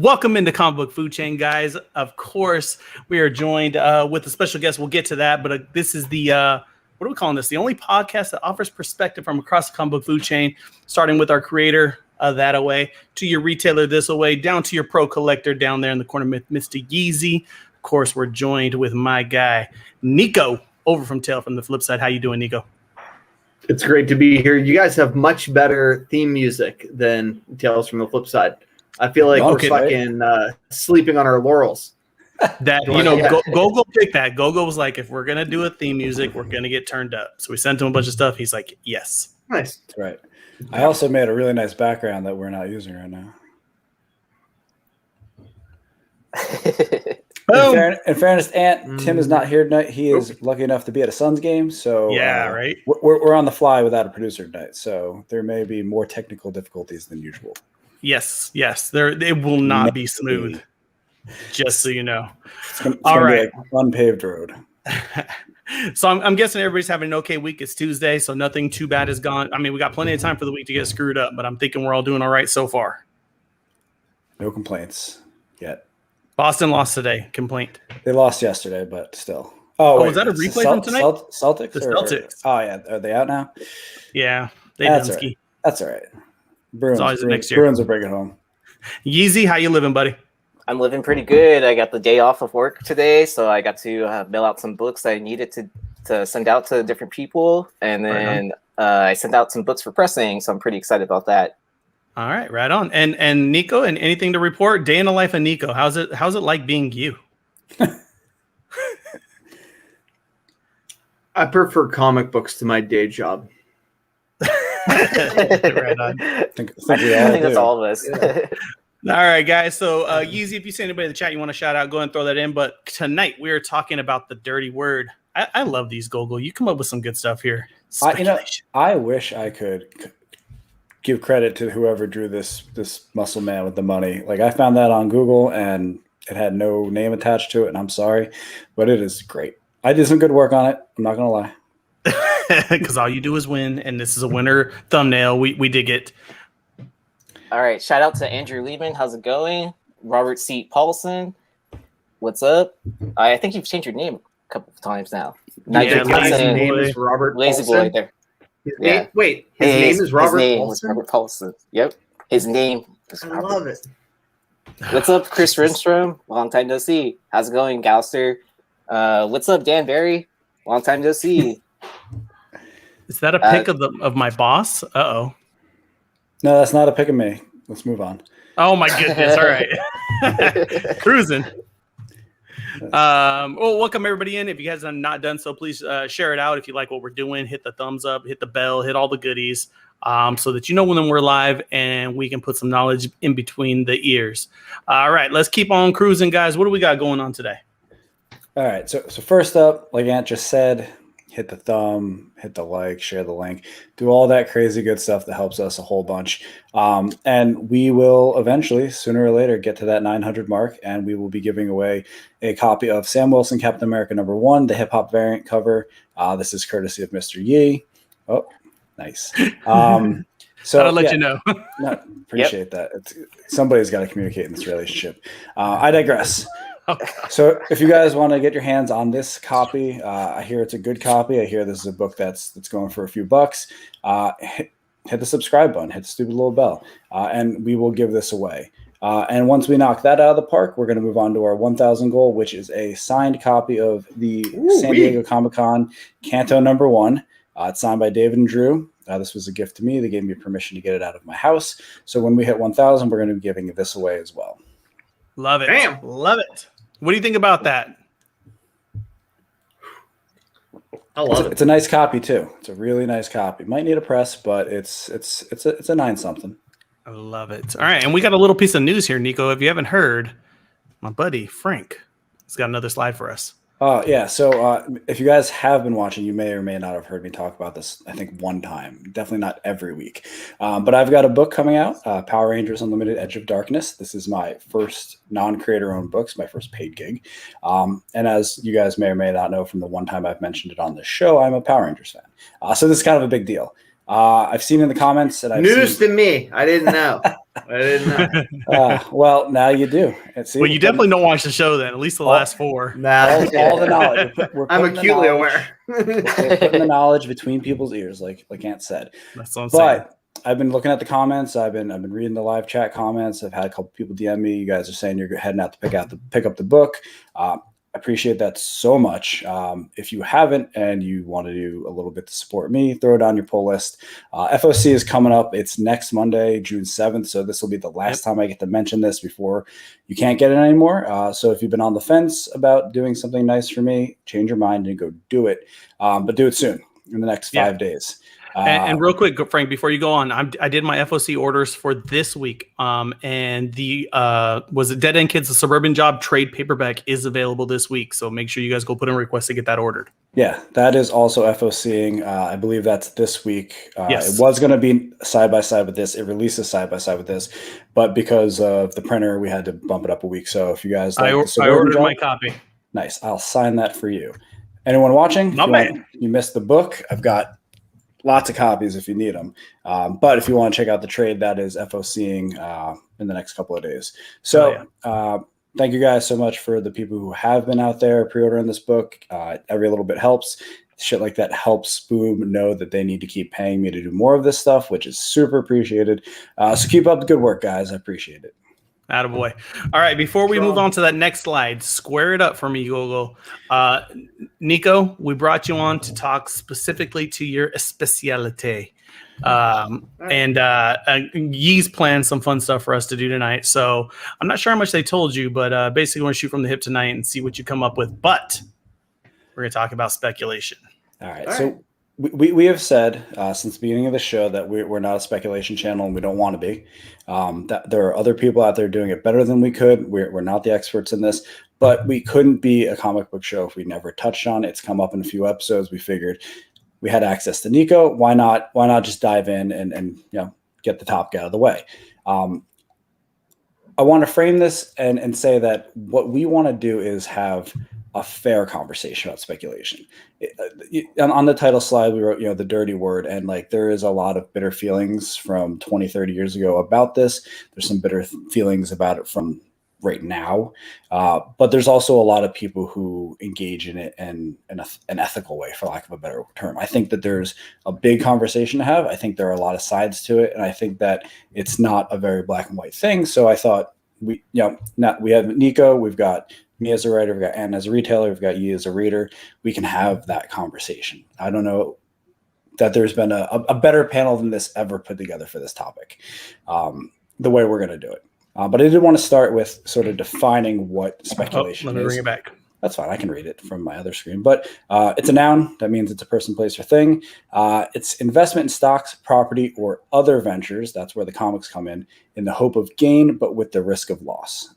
Welcome into Comic Book Food Chain, guys. Of course, we are joined with a special guest. We'll get to that, but this is the, what are we calling this? The only podcast that offers perspective from across the comic book food chain, starting with our creator, that away, to your retailer this away, down to your pro collector down there in the corner, Mr. Yeezy. Of course, we're joined with my guy, Niko, over from Tale from the Flipside. How you doing, Niko? It's great to be here. You guys have much better theme music than Tales from the Flipside. I feel like we're fucking sleeping on our laurels. That Gogol picked that. Gogol was like, if we're gonna do a theme music, we're gonna get turned up. So we sent him a bunch of stuff. He's like, yes. Nice. That's right. I also made a really nice background that we're not using right now. In fairness, Tim is not here tonight. He is lucky enough to be at a Suns game. So right. We're on the fly without a producer tonight. So there may be more technical difficulties than usual. Yes. It will not be smooth. Just so you know. It's All right. Be like unpaved road. So I'm guessing everybody's having an okay week. It's Tuesday, so nothing too bad has gone. I mean, we got plenty of time for the week to get screwed up, but I'm thinking we're all doing all right so far. No complaints yet. Boston lost today. Complaint. They lost yesterday, but still. Oh, was that a replay from tonight? Celtics? The Celtics. Oh, yeah. Are they out now? Yeah. That's all right. That's all right. Next year. Bruins will bring it home. Yeezy, how you living, buddy? I'm living pretty good. I got the day off of work today, so I got to mail out some books I needed to send out to different people. And then I sent out some books for pressing, so I'm pretty excited about that. All right, right on. And Niko, and anything to report? Day in the life of Niko. How's it like being you? I prefer comic books to my day job. Right on. I think that's all of us. Yeah. All right, guys. So, Yeezy, if you see anybody in the chat you want to shout out, go and throw that in. But tonight we're talking about the dirty word. I love these, Gogol. You come up with some good stuff here. I wish I could give credit to whoever drew this muscle man with the money. Like, I found that on Google and it had no name attached to it, and I'm sorry, but it is great. I did some good work on it. I'm not gonna lie. Because all you do is win, and this is a winner thumbnail. We dig it. All right, shout out to Andrew Lehman. How's it going? Robert C. Paulson, what's up? I think you've changed your name a couple of times now. His name is Robert Lazy Paulson. Boy there. His name is Robert Paulson? Robert Paulson. Yep. His name is I Robert. love it. What's up, Chris Rinstrom? Long time no see. How's it going, Galster? What's up, Dan Barry? Long time no see. Is that a pic of my boss? Uh-oh. No, that's not a pick of me. Let's move on. Oh, my goodness. All right. Cruising. Well, welcome everybody in. If you guys have not done so, please share it out. If you like what we're doing, hit the thumbs up, hit the bell, hit all the goodies, so that you know when we're live and we can put some knowledge in between the ears. All right, let's keep on cruising, guys. What do we got going on today? All right. So first up, like Ant just said, hit the thumb, hit the like, share the link, do all that crazy good stuff that helps us a whole bunch. And we will eventually, sooner or later, get to that 900 mark, and we will be giving away a copy of Sam Wilson, Captain America #1, the hip hop variant cover. This is courtesy of Mr. Yee. Oh, nice. So I'll let you know. Appreciate that. Somebody's got to communicate in this relationship. I digress. So if you guys want to get your hands on this copy, I hear it's a good copy. I hear this is a book that's going for a few bucks. Hit the subscribe button, hit the stupid little bell, and we will give this away. And once we knock that out of the park, we're going to move on to our 1,000 goal, which is a signed copy of the San Diego Comic-Con Canto #1. It's signed by David and Drew. This was a gift to me. They gave me permission to get it out of my house. So when we hit 1,000, we're going to be giving this away as well. Love it. Damn. Love it. What do you think about that? I love it. It's a nice copy too. It's a really nice copy. Might need a press, but it's a 9-something. I love it. All right, and we got a little piece of news here, Niko. If you haven't heard, my buddy Frank has got another slide for us. Yeah. So if you guys have been watching, you may or may not have heard me talk about this, I think, one time. Definitely not every week. But I've got a book coming out, Power Rangers Unlimited Edge of Darkness. This is my first non-creator-owned book. It's my first paid gig. And as you guys may or may not know from the one time I've mentioned it on this show, I'm a Power Rangers fan. So this is kind of a big deal. I've seen in the comments that News to me. I didn't know. I didn't know. Well, now you do. Well, you definitely don't watch the show then, at least the last 4. All the knowledge. I'm acutely aware. We're putting the knowledge between people's ears, like Ant said. That's what I'm saying. I've been looking at the comments. I've been reading the live chat comments. I've had a couple people DM me. You guys are saying you're heading out to pick up the book. I appreciate that so much. If you haven't and you want to do a little bit to support me, throw it on your pull list. FOC is coming up. It's next Monday, June 7th. So this will be the last time I get to mention this before you can't get it anymore. So if you've been on the fence about doing something nice for me, change your mind and go do it. But do it soon in the next 5 days. And real quick, Frank, before you go on, I did my FOC orders for this week. And the was it Dead End Kids, the Suburban Job trade paperback is available this week. So make sure you guys go put in a request to get that ordered. Yeah, that is also FOCing. I believe that's this week. Yes. It was going to be side by side with this. It releases side by side with this, but because of the printer, we had to bump it up a week. So if you guys, I ordered my copy. Nice. I'll sign that for you. Anyone watching? You missed the book. I've got lots of copies if you need them. But if you want to check out the trade, that is FOCing in the next couple of days. So thank you guys so much for the people who have been out there pre-ordering this book. Every little bit helps. Shit like that helps Boom know that they need to keep paying me to do more of this stuff, which is super appreciated. So keep up the good work, guys. I appreciate it. Attaboy. All right, before we move on to that next slide, square it up for me, Gogol. Niko, we brought you on to talk specifically to your speciality. And Yee's planned some fun stuff for us to do tonight. So I'm not sure how much they told you, but basically we're going to shoot from the hip tonight and see what you come up with. But we're going to talk about speculation. All right. So we have said since the beginning of the show that we're not a speculation channel and we don't want to be. That there are other people out there doing it better than we could. We're not the experts in this, but we couldn't be a comic book show if we never touched on it. It's come up in a few episodes. We figured we had access to Niko. Why not just dive in and get the topic out of the way? I want to frame this and say that what we want to do is have a fair conversation about speculation. On the title slide, we wrote, the dirty word. And there is a lot of bitter feelings from 20, 30 years ago about this. There's some bitter feelings about it from right now. But there's also a lot of people who engage in it in an ethical way, for lack of a better term. I think that there's a big conversation to have. I think there are a lot of sides to it. And I think that it's not a very black and white thing. So I thought we have Niko, we've got me as a writer, we've got Ann as a retailer, we've got you as a reader. We can have that conversation. I don't know that there's been a better panel than this ever put together for this topic, the way we're going to do it. But I did want to start with sort of defining what speculation is. Let me bring it back. That's fine. I can read it from my other screen. But it's a noun. That means it's a person, place, or thing. It's investment in stocks, property, or other ventures. That's where the comics come in the hope of gain, but with the risk of loss.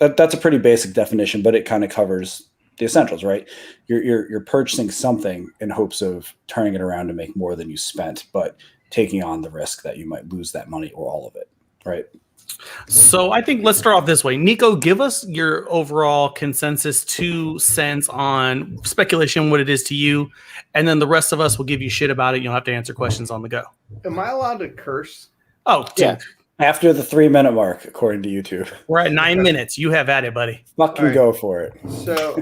That's a pretty basic definition, but it kind of covers the essentials, right? You're purchasing something in hopes of turning it around to make more than you spent, but taking on the risk that you might lose that money or all of it, right? So I think let's start off this way. Niko, give us your overall consensus 2 cents on speculation, what it is to you, and then the rest of us will give you shit about it. You'll have to answer questions on the go. Am I allowed to curse? Oh, dude. Yeah. After the 3-minute mark, according to YouTube. We're at 9 minutes. You have at it, buddy. Fucking go for it. So,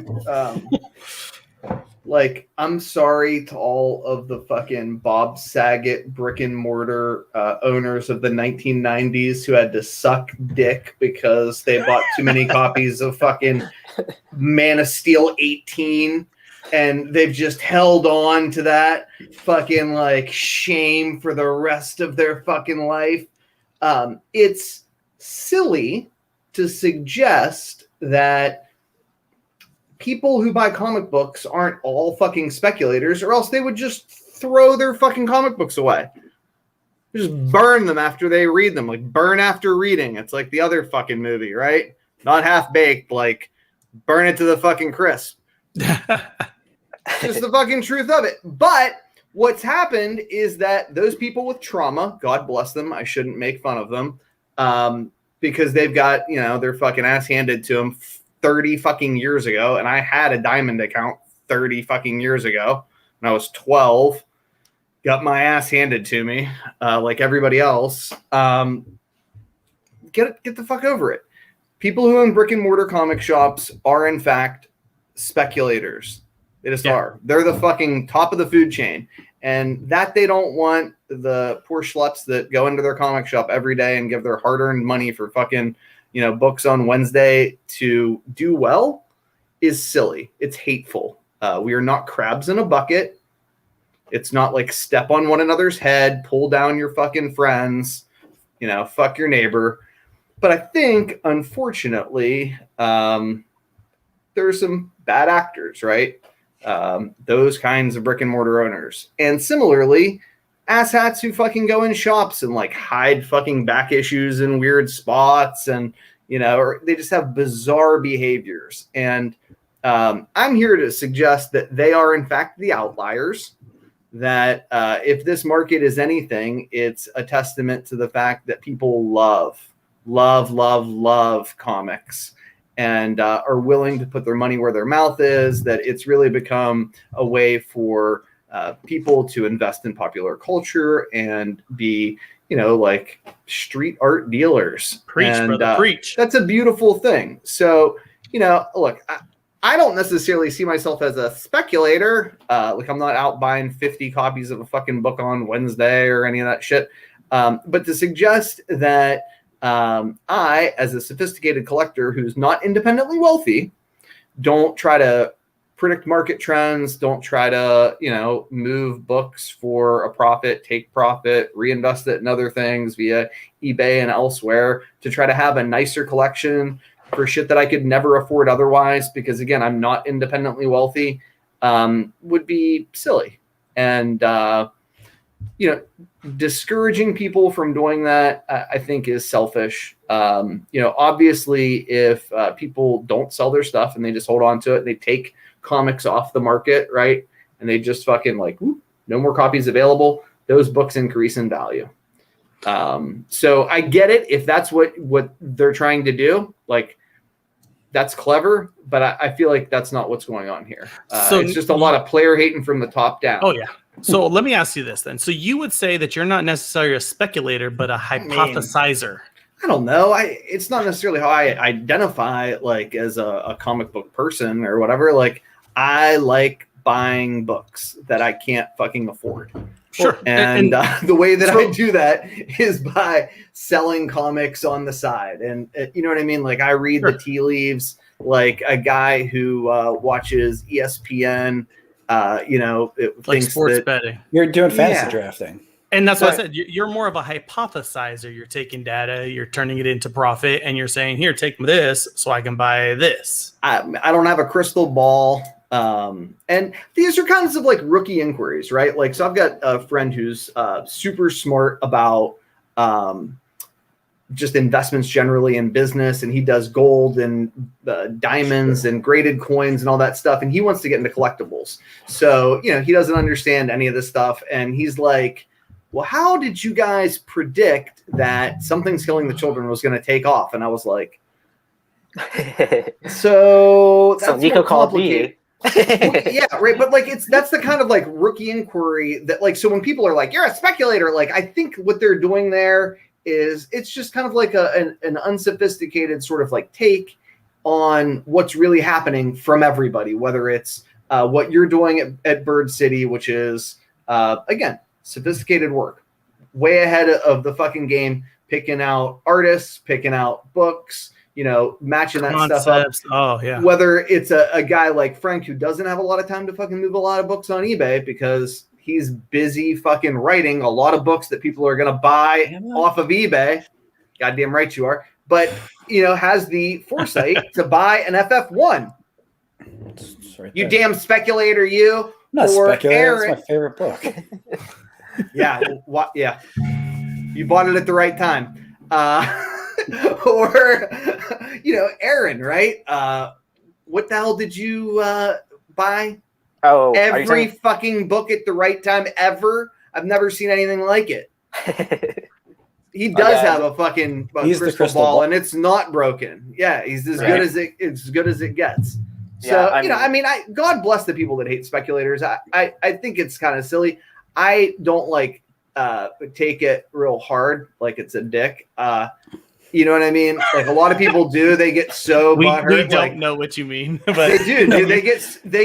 I'm sorry to all of the fucking Bob Saget brick and mortar owners of the 1990s who had to suck dick because they bought too many copies of fucking Man of Steel 18. And they've just held on to that fucking shame for the rest of their fucking life. It's silly to suggest that people who buy comic books aren't all fucking speculators, or else they would just throw their fucking comic books away. Just burn them after they read them, burn after reading. It's like the other fucking movie, right? Not half baked, burn it to the fucking crisp. Just the fucking truth of it. But what's happened is that those people with trauma, God bless them, I shouldn't make fun of them, because they've got, their fucking ass handed to them 30 fucking years ago. And I had a Diamond account 30 fucking years ago when I was 12. Got my ass handed to me, like everybody else. get the fuck over it. People who own brick and mortar comic shops are in fact speculators. They just are. They're the fucking top of the food chain. And that they don't want the poor schleps that go into their comic shop every day and give their hard-earned money for fucking, books on Wednesday to do well is silly. It's hateful. We are not crabs in a bucket. It's not like step on one another's head, pull down your fucking friends, fuck your neighbor. But I think, unfortunately, there are some bad actors, right? Those kinds of brick and mortar owners. And similarly, asshats who fucking go in shops and like hide fucking back issues in weird spots and, or they just have bizarre behaviors. And I'm here to suggest that they are in fact the outliers, that if this market is anything, it's a testament to the fact that people love comics and are willing to put their money where their mouth is, that it's really become a way for people to invest in popular culture and be, like street art dealers. Preach, and, brother, preach. That's a beautiful thing. So, look, I don't necessarily see myself as a speculator. Like I'm not out buying 50 copies of a fucking book on Wednesday or any of that shit. But to suggest that I, as a sophisticated collector who's not independently wealthy, don't try to predict market trends, don't try to, move books for a profit, take profit, reinvest it in other things via eBay and elsewhere to try to have a nicer collection for shit that I could never afford otherwise, because again, I'm not independently wealthy, would be silly. And, discouraging people from doing that, I think is selfish. Obviously if people don't sell their stuff and they just hold on to it, they take comics off the market, right? And they just fucking like, no more copies available. Those books increase in value. So I get it. If that's what they're trying to do, like that's clever, but I feel like that's not what's going on here. So it's just a lot of player hating from the top down. Oh yeah. So let me ask you this then. So you would say that you're not necessarily a speculator, but a hypothesizer. I don't know. It's not necessarily how I identify like as a comic book person or whatever. Like I like buying books that I can't fucking afford. Sure. And the way that I do that is by selling comics on the side. And you know what I mean? Like I read the tea leaves like a guy who watches ESPN, like sports betting. You're doing fantasy drafting. And that's what I said. You're more of a hypothesizer. You're taking data, you're turning it into profit, and you're saying, here, take this so I can buy this. I don't have a crystal ball. And these are kinds of like rookie inquiries, right? Like, so I've got a friend who's super smart about just investments generally in business, and he does gold and diamonds and graded coins and all that stuff. And he wants to get into collectibles. So, he doesn't understand any of this stuff. And he's like, well, how did you guys predict that Something's Killing the Children was going to take off? And I was like, so that's Niko called me. Yeah, right. But like, that's the kind of like rookie inquiry that like, so when people are like, you're a speculator, like, I think what they're doing there is it's just kind of like an unsophisticated sort of like take on what's really happening from everybody, whether it's what you're doing at Bird City, which is, again, sophisticated work, way ahead of the fucking game, picking out artists, picking out books, matching that stuff up. Oh, yeah. Whether it's a guy like Frank who doesn't have a lot of time to fucking move a lot of books on eBay because he's busy fucking writing a lot of books that people are going to buy off of eBay. Goddamn right you are. But, has the foresight to buy an FF1. Right, you damn speculator, you. I'm not speculator. It's my favorite book. Yeah. Yeah. You bought it at the right time. Or, Aaron, right? What the hell did you buy? Oh, every fucking book at the right time ever. I've never seen anything like it. He does have a fucking crystal ball, and it's not broken. Yeah, he's as good as it gets. So God bless the people that hate speculators. I think it's kind of silly. I don't take it real hard, like it's a dick. You know what I mean? Like a lot of people do. They get so We butthurt. don't know what you mean, but They do. Dude. They get so they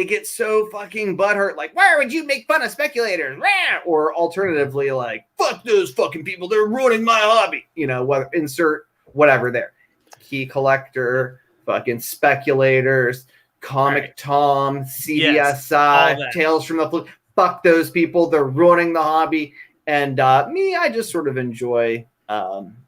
get so fucking butthurt. Like, why would you make fun of speculators? Or alternatively, like, fuck those fucking people. They're ruining my hobby. You know, what? Insert whatever there. Key collector, fucking speculators, Comic Tom, CBSI, Tales from the Flip. Fuck those people. They're ruining the hobby. And me, I just sort of enjoy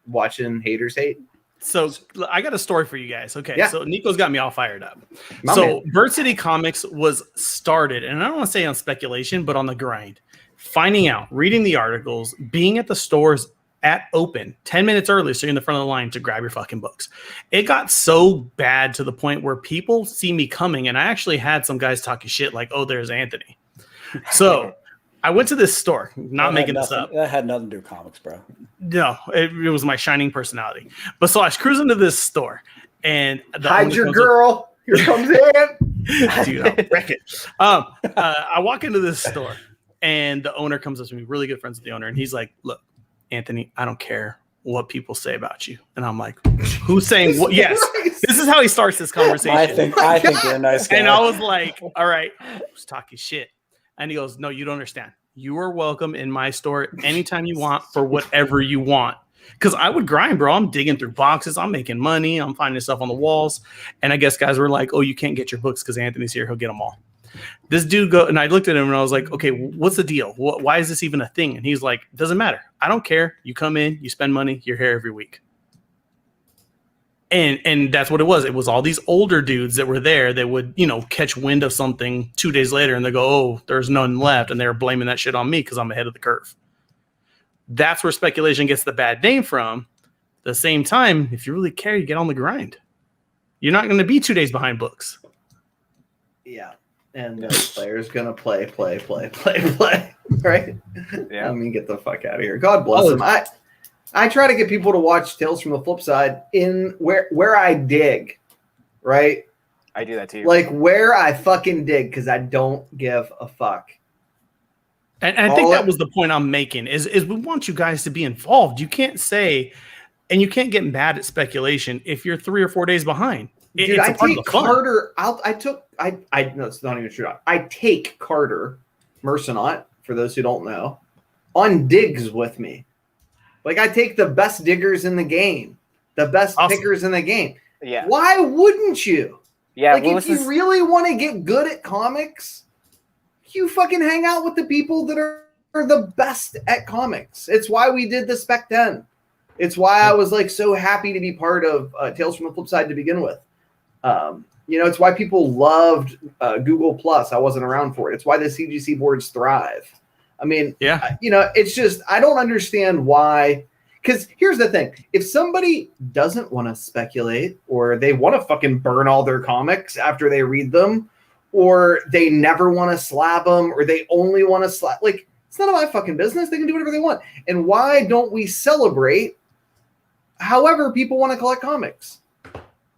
watching haters hate. So I got a story for you guys. Okay, Yeah. So Niko's got me all fired up. My man. Bird City Comics was started, and I don't want to say on speculation, but on the grind. Finding out, reading the articles, being at the stores at open 10 minutes early, so you're in the front of the line to grab your fucking books. It got so bad to the point where people see me coming, and I actually had some guys talking shit like, oh, there's Anthony. So I went to this store, not making this up. That had nothing to do with comics, bro. No, it was my shining personality. But so I was cruising to this store, and hide your girl. Here comes in. Dude, I'll wreck it. I walk into this store, and the owner comes up to me, really good friends with the owner, and he's like, "Look, Anthony, I don't care what people say about you." And I'm like, "Who's saying what?" Yes, this is how he starts this conversation. I think you're a nice guy. And I was like, "All right, who's talking shit?" And he goes, "No, you don't understand. You are welcome in my store anytime you want for whatever you want." Because I would grind, bro. I'm digging through boxes. I'm making money. I'm finding stuff on the walls. And I guess guys were like, "Oh, you can't get your books because Anthony's here. He'll get them all." This dude and I looked at him and I was like, "Okay, what's the deal? Why is this even a thing?" And he's like, "Doesn't matter. I don't care. You come in, you spend money, you're here every week." And that's what it was. It was all these older dudes that were there that would, catch wind of something 2 days later and they go, "Oh, there's none left." And they're blaming that shit on me because I'm ahead of the curve. That's where speculation gets the bad name from. At the same time, if you really care, you get on the grind. You're not going to be 2 days behind books. Yeah. And the player's going to play. Right? Yeah. I mean, get the fuck out of here. God bless him. I try to get people to watch Tales from the Flipside in where I dig, right? I do that too. Like where I fucking dig because I don't give a fuck. And I think that was the point I'm making is we want you guys to be involved. You can't say, and you can't get mad at speculation if you're 3 or 4 days behind. Dude, I take Carter. No, it's not even true. I take Carter Mercenaut, for those who don't know, on digs with me. Like I take the best diggers in the game, the best pickers in the game. Yeah. Why wouldn't you? Yeah. Like if you really want to get good at comics, you fucking hang out with the people that are the best at comics. It's why we did the Spec 10. It's why I was like so happy to be part of Tales from the Flipside to begin with. It's why people loved Google Plus. I wasn't around for it. It's why the CGC boards thrive. I mean, yeah. It's just I don't understand why. Because here's the thing: if somebody doesn't want to speculate, or they want to fucking burn all their comics after they read them, or they never want to slab them, or they only want to slap, like it's none of my fucking business. They can do whatever they want. And why don't we celebrate however people want to collect comics?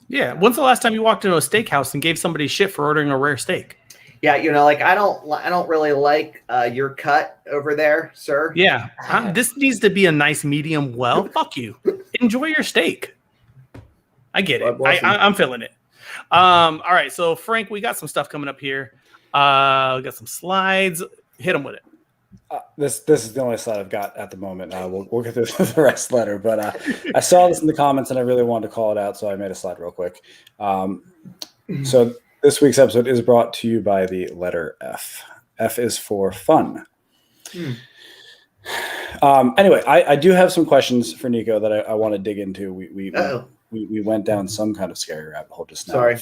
Yeah. When's the last time you walked into a steakhouse and gave somebody shit for ordering a rare steak? Yeah, I don't really like your cut over there, sir. Yeah, this needs to be a nice medium well. Fuck you. Enjoy your steak. I get it. I'm feeling it. All right, so Frank, we got some stuff coming up here. We got some slides. Hit them with it. This is the only slide I've got at the moment. We'll get through the rest later. But I saw this in the comments and I really wanted to call it out, so I made a slide real quick. So this week's episode is brought to you by the letter F. F is for fun. Anyway, I do have some questions for Niko that I want to dig into. We went down some kind of scary rabbit hole just now. Sorry.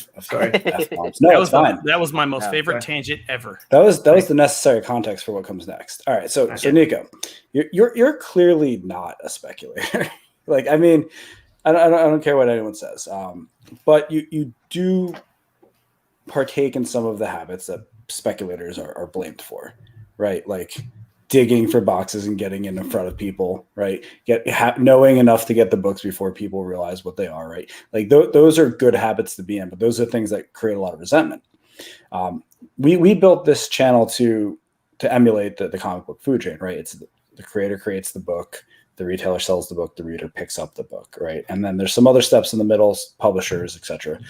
No, it's fine. That was my most favorite tangent ever. That was the necessary context for what comes next. All right, so Niko, you're clearly not a speculator. Like, I mean, I don't care what anyone says, but you do partake in some of the habits that speculators are blamed for, right? Like digging for boxes and getting in front of people, right? Knowing enough to get the books before people realize what they are, right? Like those are good habits to be in, but those are things that create a lot of resentment. We built this channel to emulate the comic book food chain, right? It's The creator creates the book, the retailer sells the book, the reader picks up the book, right? And then there's some other steps in the middle, publishers, etc.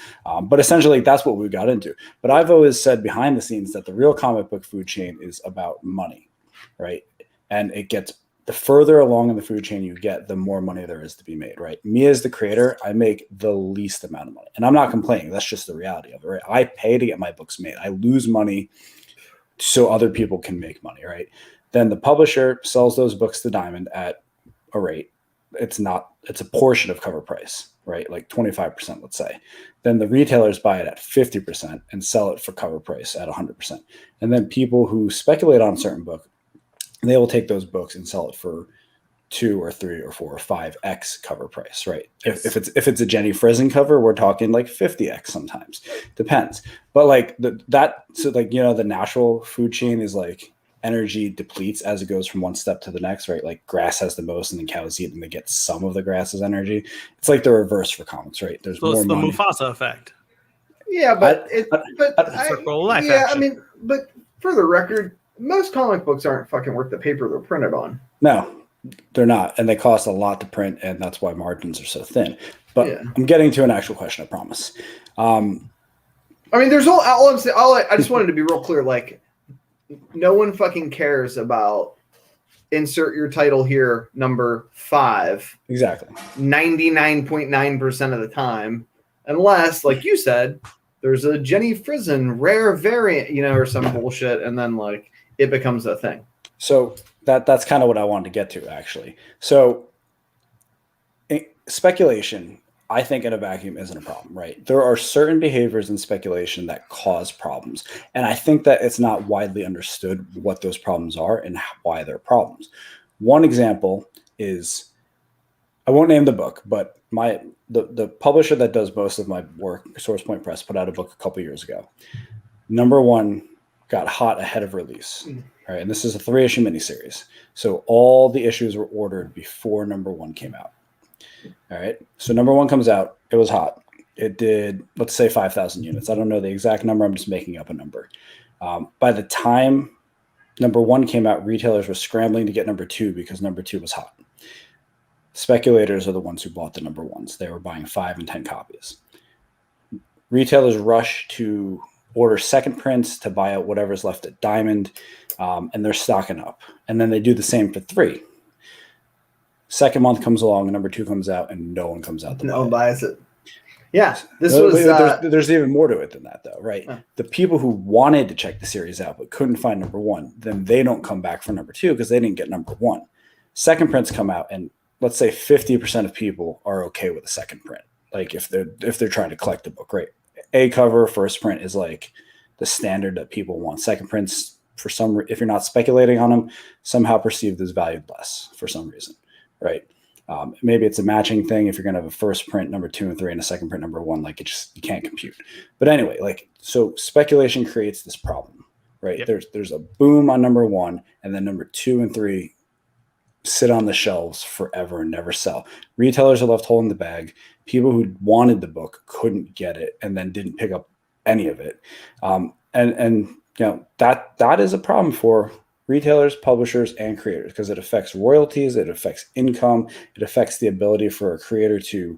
But essentially, that's what we got into. But I've always said behind the scenes that the real comic book food chain is about money, right? And it gets, the further along in the food chain you get, the more money there is to be made, right? Me as the creator, I make the least amount of money. And I'm not complaining. That's just the reality of it, right? I pay to get my books made. I lose money so other people can make money, right? Then the publisher sells those books to Diamond at a rate. It's a portion of cover price, right? Like 25%, let's say. Then the retailers buy it at 50% and sell it for cover price at 100%. And then people who speculate on a certain book, they will take those books and sell it for 2 or 3 or 4 or 5x cover price, right? Yes. If it's a Jenny Frizen cover, we're talking like 50x sometimes. Depends. But like the natural food chain is like, energy depletes as it goes from one step to the next, right? Like grass has the most, and then cows eat, and they get some of the grass's energy. It's like the reverse for comics, right? There's more it's the money. Mufasa effect. Yeah, but for the record, most comic books aren't fucking worth the paper they're printed on. No, they're not, and they cost a lot to print, and that's why margins are so thin. But I'm getting to an actual question, I promise. I mean, there's all I'm saying. I just wanted to be real clear, like. No one fucking cares about insert your title here, number 5. Exactly. 99.9% of the time, unless, like you said, there's a Jenny Frizen rare variant, or some bullshit, and then like it becomes a thing. So that's kind of what I wanted to get to, actually. So speculation, I think in a vacuum isn't a problem, right? There are certain behaviors in speculation that cause problems. And I think that it's not widely understood what those problems are and why they're problems. One example is, I won't name the book, but the publisher that does most of my work, Source Point Press, put out a book a couple years ago. Number 1 got hot ahead of release. All right, and this is a 3-issue miniseries. So all the issues were ordered before number 1 came out. All right. So number 1 comes out. It was hot. It did, let's say, 5,000 units. I don't know the exact number. I'm just making up a number. By the time number 1 came out, retailers were scrambling to get number 2 because number 2 was hot. Speculators are the ones who bought the number 1s. They were buying 5 and 10 copies. Retailers rush to order second prints to buy out whatever's left at Diamond, and they're stocking up. And then they do the same for 3. Second month comes along, and number 2 comes out, and no one comes out to buy it. No one buys it. Yeah, there's even more to it than that, though, right? The people who wanted to check the series out but couldn't find number 1, then they don't come back for number 2 because they didn't get number 1. Second prints come out, and let's say 50% of people are okay with a second print. Like if they're trying to collect the book, right? A cover, first print is like the standard that people want. Second prints, if you're not speculating on them, somehow perceived as valued less for some reason. Right. Maybe it's a matching thing. If you're going to have a first print number 2 and 3 and a second print number 1, like you can't compute. But anyway, so speculation creates this problem, right? Yep. There's a boom on number 1, and then number 2 and 3 sit on the shelves forever and never sell. Retailers are left holding the bag. People who wanted the book couldn't get it and then didn't pick up any of it. And that is a problem for retailers, publishers, and creators because it affects royalties, it affects income, it affects the ability for a creator to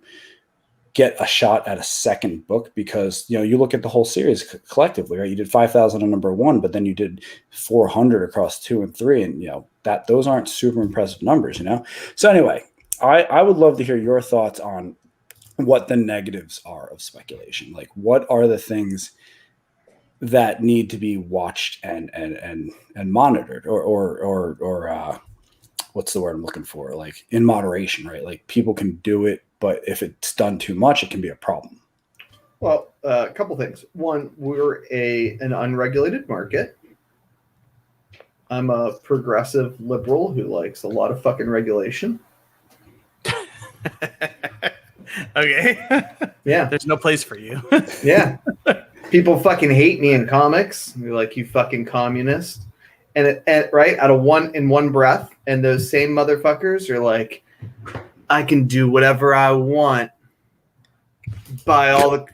get a shot at a second book because, you look at the whole series collectively, right? You did 5,000 on number 1, but then you did 400 across 2 and 3. And, those aren't super impressive numbers, So anyway, I would love to hear your thoughts on what the negatives are of speculation. Like, what are the things that need to be watched and monitored or what's the word I'm looking for? Like in moderation, right? Like people can do it, but if it's done too much, it can be a problem. Well, a couple things. One, we're an unregulated market. I'm a progressive liberal who likes a lot of fucking regulation. Okay. Yeah. There's no place for you. Yeah. People fucking hate me in comics. They're like, you fucking communist. And right out of one breath. And those same motherfuckers are like, I can do whatever I want. Buy all the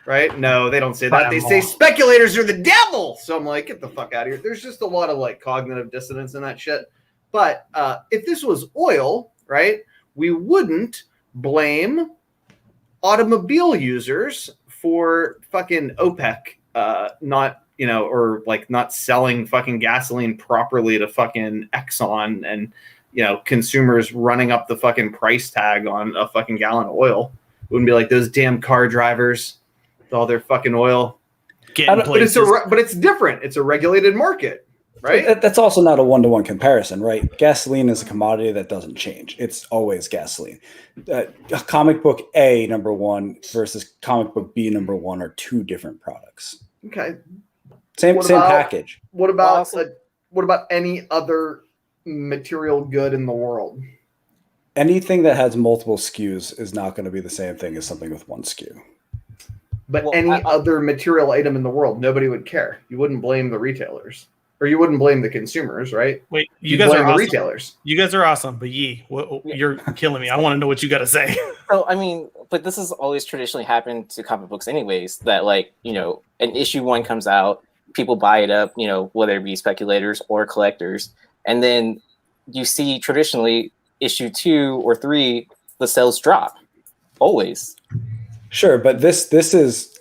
right. No, they don't say that. They say speculators are the devil. So I'm like, get the fuck out of here. There's just a lot of like cognitive dissonance in that shit. But if this was oil, right, we wouldn't blame automobile users for fucking OPEC not, you know, or like not selling fucking gasoline properly to fucking Exxon, and, you know, consumers running up the fucking price tag on a fucking gallon of oil. It wouldn't be like those damn car drivers with all their fucking oil. But it's different. It's a regulated market, right? That's also not a one-to-one comparison, right? Gasoline is a commodity that doesn't change. It's always gasoline. Comic book A number 1 versus comic book B number 1 are two different products. Okay. Same package. What about any other material good in the world? Anything that has multiple SKUs is not going to be the same thing as something with one SKU. But any other material item in the world, nobody would care. You wouldn't blame the retailers, or you wouldn't blame the consumers, right? Wait, you guys are awesome. The retailers. You guys are awesome, but you're killing me. I want to know what you got to say. So, I mean, but this has always traditionally happened to comic books anyways, that, like, you know, an issue 1 comes out, people buy it up, you know, whether it be speculators or collectors. And then you see traditionally issue 2 or 3, the sales drop always. Sure, but this is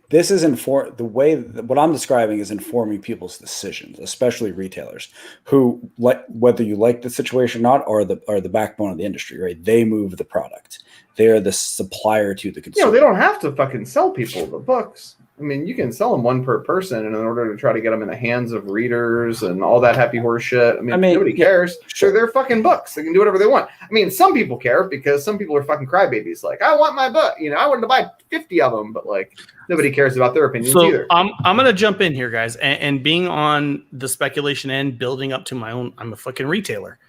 the way what I'm describing is informing people's decisions, especially retailers who, like, whether you like the situation or not, are the backbone of the industry, right? They move the product. They are the supplier to the consumer. You know, they don't have to fucking sell people the books. I mean, you can sell them 1 per person, and in order to try to get them in the hands of readers and all that happy horse shit. I mean nobody cares. Sure, they're fucking books. They can do whatever they want. I mean, some people care because some people are fucking crybabies. Like, I want my book. You know, I wanted to buy 50 of them, but like nobody cares about their opinions either. I'm gonna jump in here, guys, and being on the speculation end, building up to my own. I'm a fucking retailer.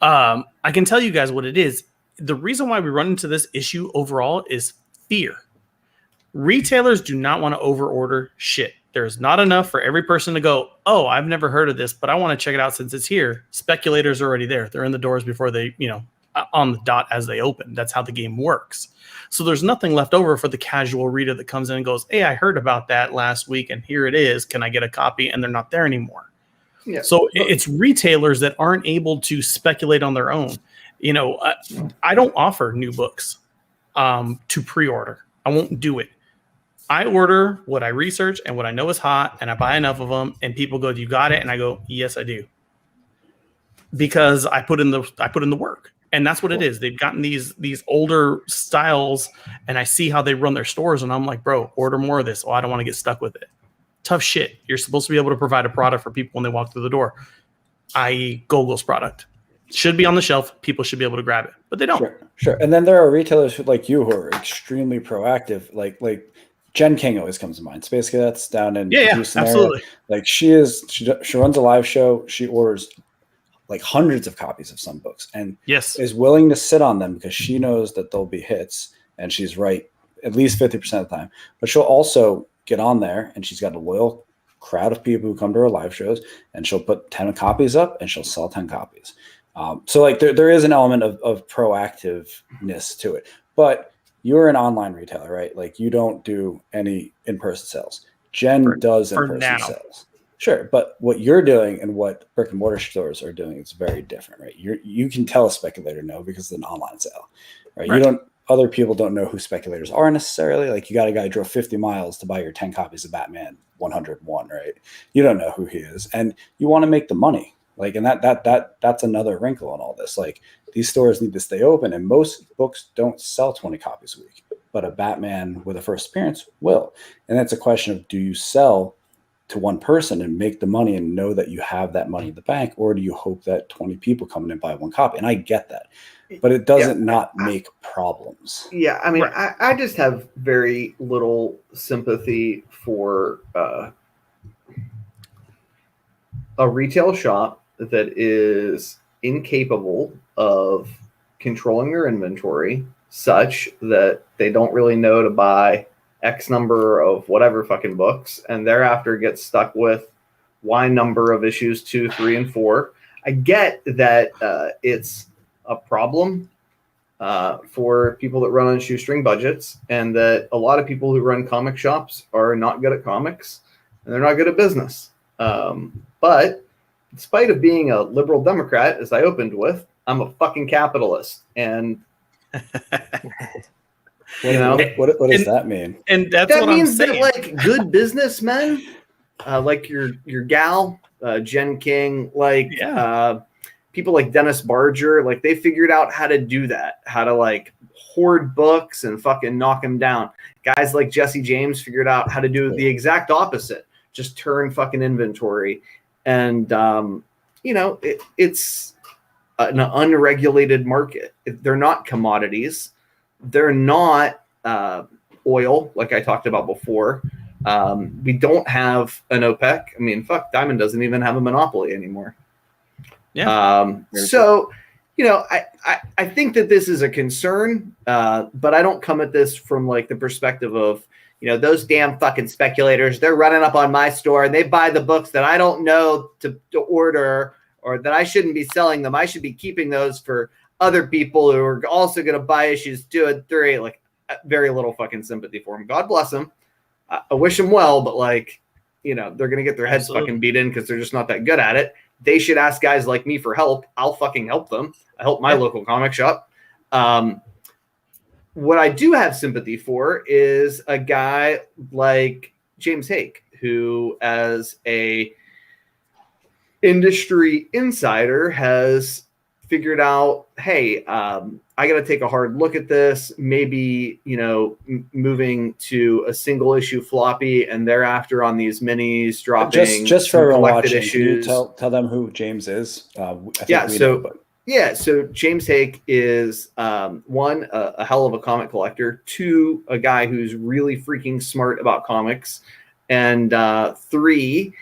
I can tell you guys what it is. The reason why we run into this issue overall is fear. Retailers do not want to overorder shit. There's not enough for every person to go, oh, I've never heard of this, but I want to check it out since it's here. Speculators are already there. They're in the doors before they, you know, on the dot as they open. That's how the game works. So there's nothing left over for the casual reader that comes in and goes, hey, I heard about that last week and here it is. Can I get a copy? And they're not there anymore. Yeah. So it's retailers that aren't able to speculate on their own. You know, I don't offer new books to pre-order. I won't do it. I order what I research and what I know is hot, and I buy enough of them, and people go, "You got it?" And I go, "Yes, I do," because I put in the work, and that's what it is. They've gotten these older styles, and I see how they run their stores, and I'm like, "Bro, order more of this." Oh, I don't want to get stuck with it. Tough shit. You're supposed to be able to provide a product for people when they walk through the door, i.e., Gogol's product. Should be on the shelf. People should be able to grab it, but they don't. Sure. And then there are retailers like you who are extremely proactive, like. Jen King always comes to mind. Space Cadets down in Houston absolutely. Area. Like she runs a live show. She orders like hundreds of copies of some books and is willing to sit on them because she knows that they'll be hits, and she's right at least 50% of the time. But she'll also get on there, and she's got a loyal crowd of people who come to her live shows, and she'll put 10 copies up and she'll sell 10 copies. So like there is an element of proactiveness to it, but you're an online retailer, right? Like you don't do any in-person sales. Jen does in-person sales. Sure. But what you're doing and what brick and mortar stores are doing is very different, right? You can tell a speculator no because it's an online sale, right? Other people don't know who speculators are necessarily. Like you got a guy who drove 50 miles to buy your 10 copies of Batman 101, right? You don't know who he is, and you want to make the money. Like, and that's another wrinkle in all this. Like these stores need to stay open, and most books don't sell 20 copies a week, but a Batman with a first appearance will. And that's a question of, do you sell to one person and make the money and know that you have that money in the bank, or do you hope that 20 people come in and buy one copy? And I get that, but it doesn't not make problems. Yeah. I mean, I just have very little sympathy for a retail shop that is incapable of controlling their inventory such that they don't really know to buy X number of whatever fucking books, and thereafter get stuck with Y number of issues 2, 3, and 4. I get that it's a problem for people that run on shoestring budgets, and that a lot of people who run comic shops are not good at comics and they're not good at business. But in spite of being a liberal Democrat, as I opened with, I'm a fucking capitalist. And, you know, what does that mean? And that's that what I'm means saying. that, like, good businessmen, like your gal, Jen King, like people like Dennis Barger, like they figured out how to do that, how to like hoard books and fucking knock them down. Guys like Jesse James figured out how to do the exact opposite, just turn fucking inventory. And, you know, it's an unregulated market. They're not commodities. They're not oil, like I talked about before. We don't have an OPEC. I mean, fuck, Diamond doesn't even have a monopoly anymore. Yeah. So, you know, I think that this is a concern, but I don't come at this from like the perspective of, you know, those damn fucking speculators, they're running up on my store and they buy the books that I don't know to order, or that I shouldn't be selling them. I should be keeping those for other people who are also going to buy issues 2 and 3. Like, very little fucking sympathy for them. God bless them. I wish them well, but like, you know, they're going to get their heads fucking beat in because they're just not that good at it. They should ask guys like me for help. I'll fucking help them. I help my local comic shop. What I do have sympathy for is a guy like James Hake, who, as a industry insider, has figured out, hey, I got to take a hard look at this. Maybe, you know, moving to a single issue floppy and thereafter on these minis dropping just for everyone watching. Issues. Can you tell them who James is? I think so James Hake is one, a hell of a comic collector, 2, a guy who's really freaking smart about comics, and 3,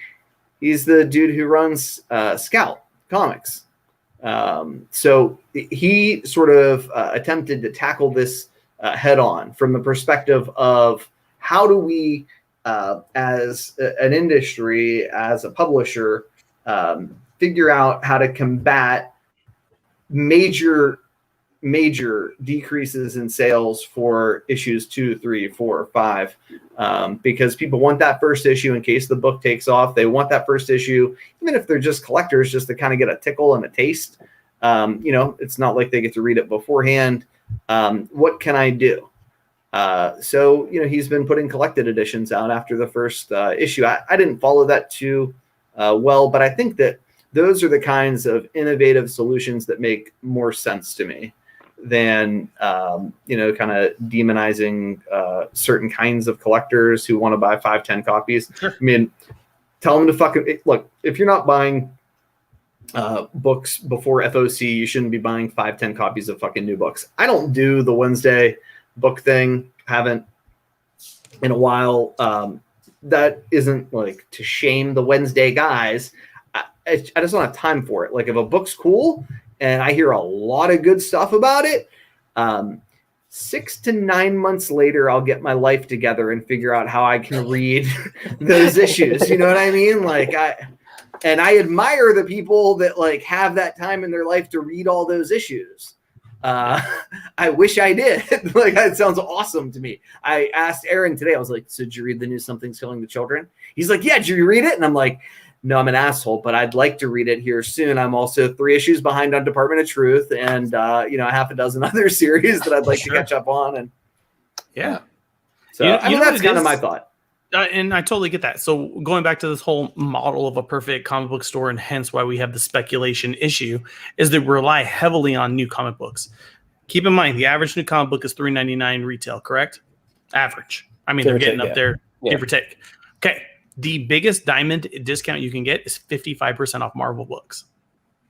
he's the dude who runs Scout Comics. So he sort of attempted to tackle this head on from the perspective of how do we, as an industry, as a publisher, figure out how to combat major decreases in sales for issues 2, 3, 4, 5, because people want that first issue in case the book takes off. They want that first issue, even if they're just collectors, just to kind of get a tickle and a taste. You know, it's not like they get to read it beforehand. What can I do? So, you know, he's been putting collected editions out after the first issue. I didn't follow that too well, but I think that those are the kinds of innovative solutions that make more sense to me than, you know, kind of demonizing certain kinds of collectors who want to buy 5, 10 copies. Sure. I mean, tell them to fucking look. If you're not buying books before FOC, you shouldn't be buying 5, 10 copies of fucking new books. I don't do the Wednesday book thing. Haven't in a while. That isn't like to shame the Wednesday guys. I just don't have time for it. Like, if a book's cool and I hear a lot of good stuff about it, 6 to 9 months later, I'll get my life together and figure out how I can read those issues. You know what I mean? Like, I admire the people that like have that time in their life to read all those issues. I wish I did. Like, that sounds awesome to me. I asked Aaron today, I was like, so did you read the new Something's Killing the Children? He's like, yeah, did you read it? And I'm like, no, I'm an asshole, but I'd like to read it here soon. I'm also 3 issues behind on Department of Truth and, you know, a half a dozen other series that I'd like to catch up on. And yeah. So, I mean, that's kind of my thought. And I totally get that. So going back to this whole model of a perfect comic book store, and hence why we have the speculation issue, is that we rely heavily on new comic books. Keep in mind, the average new comic book is $3.99 retail, correct? Average. I mean, they're getting up there, give or take. Okay. The biggest diamond discount you can get is 55% off Marvel books.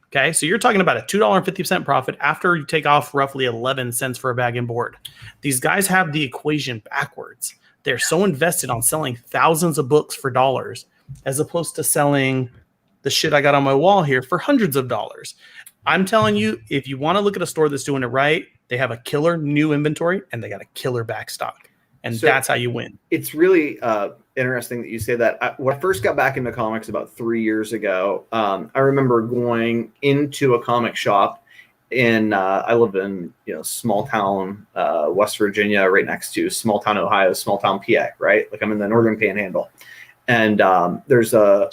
Okay, so you're talking about a $2.50 profit after you take off roughly 11 cents for a bag and board. These guys have the equation backwards. They're so invested on selling thousands of books for dollars as opposed to selling the shit I got on my wall here for hundreds of dollars. I'm telling you, if you want to look at a store that's doing it right, they have a killer new inventory and they got a killer back stock. And so that's how you win. It's really interesting that you say that. When I first got back into comics about 3 years ago, I remember going into a comic shop in, I live in, you know, small town West Virginia, right next to small town Ohio, small town PA, right? Like, I'm in the Northern Panhandle. And there's an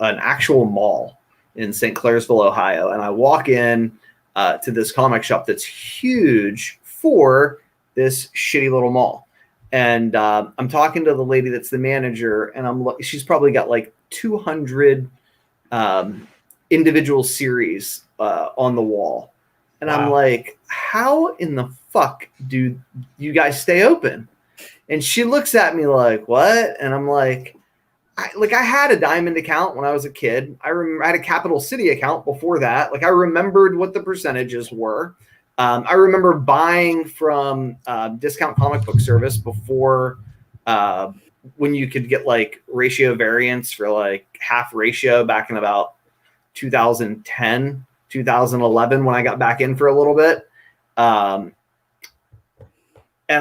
actual mall in St. Clairsville, Ohio. And I walk in to this comic shop that's huge for this shitty little mall. And I'm talking to the lady that's the manager, and she's probably got like 200 individual series on the wall. And I'm like, how in the fuck do you guys stay open? And she looks at me like, what? And I'm like, I had a Diamond account when I was a kid. I had a Capital City account before that. Like, I remembered what the percentages were. I remember buying from Discount Comic Book Service before when you could get like ratio variants for like half ratio back in about 2010, 2011 when I got back in for a little bit. And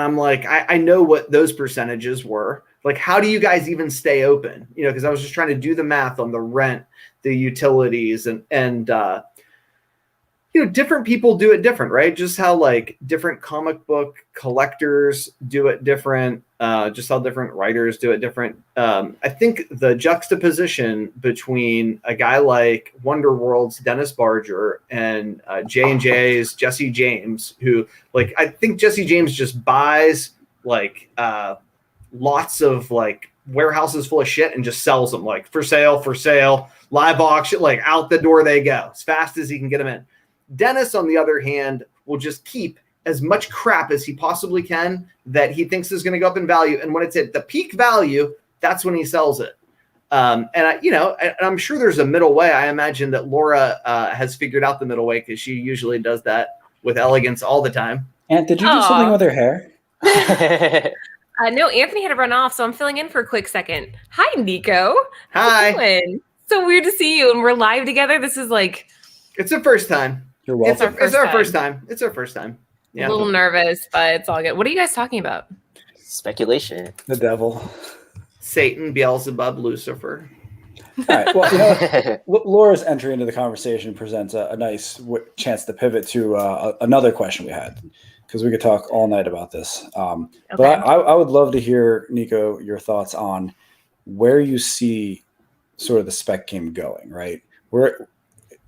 I'm like, I know what those percentages were. Like, how do you guys even stay open? You know, because I was just trying to do the math on the rent, the utilities, and you know, different people do it different, right? Just how like different comic book collectors do it different, just how different writers do it different. I think the juxtaposition between a guy like Wonder World's Dennis Barger and J&J's Jesse James, who, like, I think Jesse James just buys like lots of like warehouses full of shit and just sells them like for sale, live auction, like out the door they go as fast as he can get them in. Dennis, on the other hand, will just keep as much crap as he possibly can that he thinks is going to go up in value. And when it's at the peak value, that's when he sells it. And I'm sure there's a middle way. I imagine that Laura has figured out the middle way because she usually does that with elegance all the time. And did you do something with her hair? No, Anthony had to run off, so I'm filling in for a quick second. Hi, Niko. Hi. How you doing? So weird to see you, and we're live together. This is like... It's our first time. You're welcome. It's our first time. It's our first time. Yeah. A little nervous, but it's all good. What are you guys talking about? Speculation. The devil. Satan, Beelzebub, Lucifer. All right. Well, you know, Laura's entry into the conversation presents a nice chance to pivot to another question we had, because we could talk all night about this. But I would love to hear, Niko, your thoughts on where you see sort of the spec game going, right?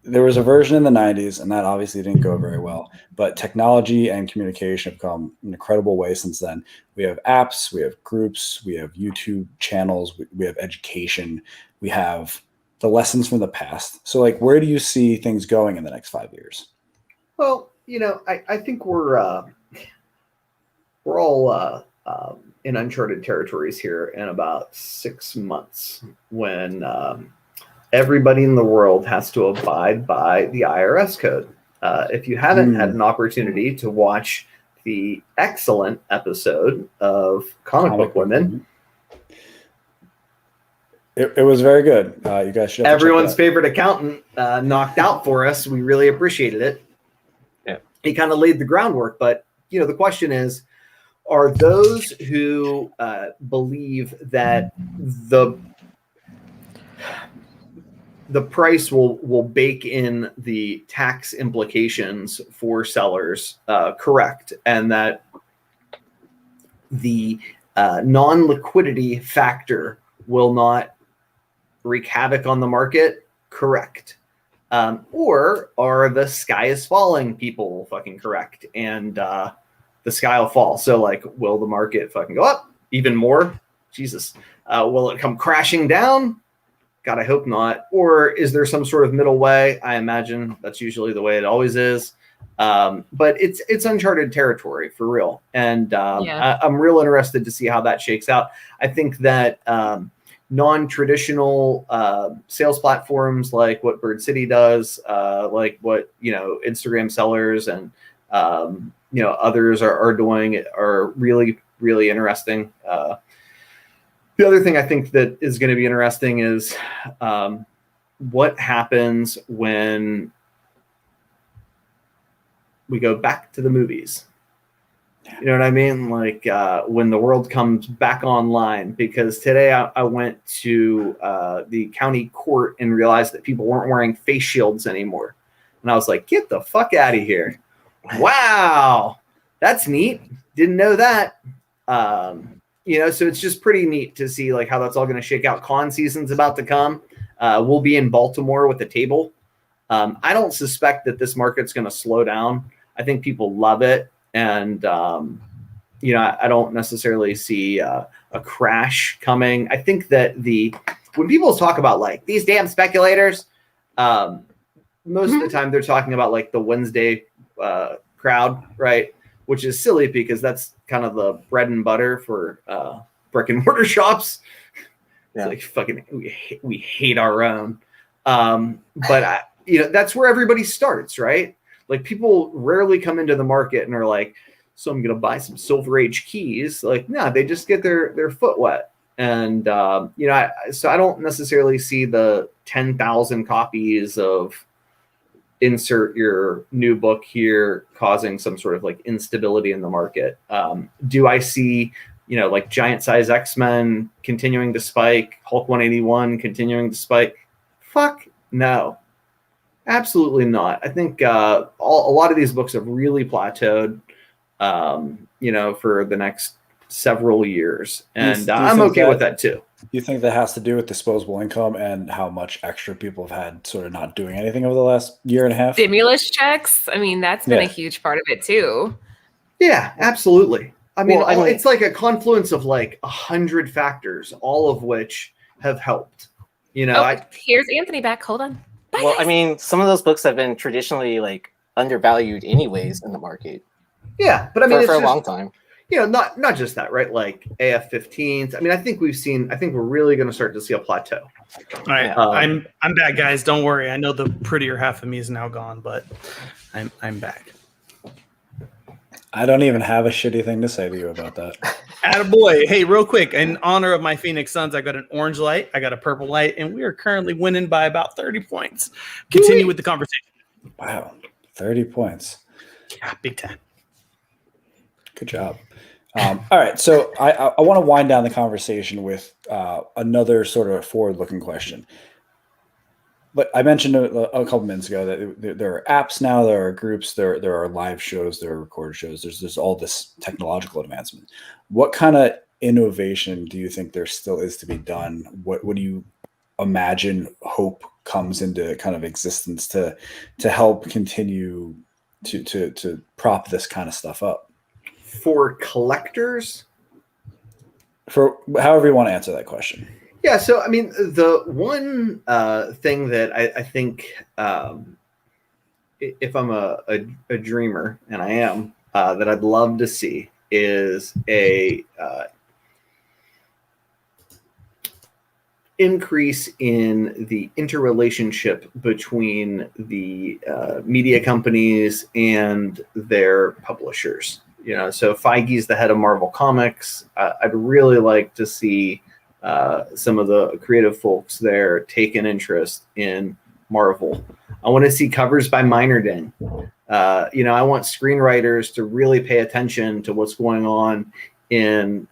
There was a version in the 90s, and that obviously didn't go very well. But technology and communication have come an incredible way since then. We have apps, we have groups, we have YouTube channels, we have education, we have the lessons from the past. So, like, where do you see things going in the next 5 years? Well, you know, I think we're all in uncharted territories here in about 6 months when everybody in the world has to abide by the IRS code. If you haven't had an opportunity to watch the excellent episode of Comic Book Women, it was very good. You guys should. Everyone's favorite accountant knocked out for us. We really appreciated it. Yeah, he kind of laid the groundwork. But you know, the question is, are those who believe that the price will bake in the tax implications for sellers correct, and that the non-liquidity factor will not wreak havoc on the market correct? Or are the sky is falling people fucking correct, and the sky will fall? So, like, will the market fucking go up even more? Jesus. Will it come crashing down? God, I hope not. Or is there some sort of middle way? I imagine that's usually the way it always is. But it's uncharted territory for real. And I'm real interested to see how that shakes out. I think that non-traditional sales platforms like what Bird City does, like what, you know, Instagram sellers and, you know, others are doing are really, really interesting. The other thing I think that is going to be interesting is what happens when we go back to the movies. You know what I mean? Like when the world comes back online, because today I went to the county court and realized that people weren't wearing face shields anymore. And I was like, get the fuck out of here. Wow. That's neat. Didn't know that. You know, so it's just pretty neat to see like how that's all going to shake out. Con season's about to come. We'll be in Baltimore with a table I don't suspect that this market's going to slow down. I think people love it. And, I don't necessarily see a crash coming. I think that when people talk about like these damn speculators, most of the time they're talking about like the Wednesday crowd, right? Which is silly because that's kind of the bread and butter for brick and mortar shops. Yeah. It's like fucking we hate our own. But that's where everybody starts, right? Like people rarely come into the market and are like, so I'm going to buy some Silver Age keys. Like, no, they just get their foot wet. And, so I don't necessarily see the 10,000 copies of insert your new book here causing some sort of like instability in the market. Do I see, like giant size X-Men continuing to spike, Hulk 181 continuing to spike? Fuck no. Absolutely not. I think a lot of these books have really plateaued, for the next several years. And I'm okay with that too. You think that has to do with disposable income and how much extra people have had sort of not doing anything over the last year and a half? Stimulus checks. I mean, that's been a huge part of it too. Yeah, absolutely. I mean, it's like a confluence of like 100 factors, all of which have helped. Here's Anthony back. Hold on. Bye, well, guys. I mean, some of those books have been traditionally like undervalued anyways in the market. Yeah, but I mean, for a long time. Not just that, right? Like AF-15s. I mean, I think we're really going to start to see a plateau. All right, I'm back, guys. Don't worry. I know the prettier half of me is now gone, but I'm back. I don't even have a shitty thing to say to you about that. Attaboy. Hey, real quick, in honor of my Phoenix Suns, I got an orange light, I got a purple light, and we are currently winning by about 30 points. Continue with the conversation. Wow, 30 points. Yeah, big time. Good job. All right, so I want to wind down the conversation with another sort of forward-looking question. But I mentioned a couple minutes ago that there are apps now, there are groups, there are live shows, there are recorded shows. There's all this technological advancement. What kind of innovation do you think there still is to be done? What do you imagine hope comes into kind of existence to help continue to prop this kind of stuff up? For collectors? For however you want to answer that question. Yeah, so I mean, the one thing that I think, if I'm a dreamer, and I am, that I'd love to see is a increase in the interrelationship between the media companies and their publishers. So Feige's the head of Marvel Comics. I'd really like to see some of the creative folks there take an interest in Marvel. I want to see covers by Meinerding. I want screenwriters to really pay attention to what's going on in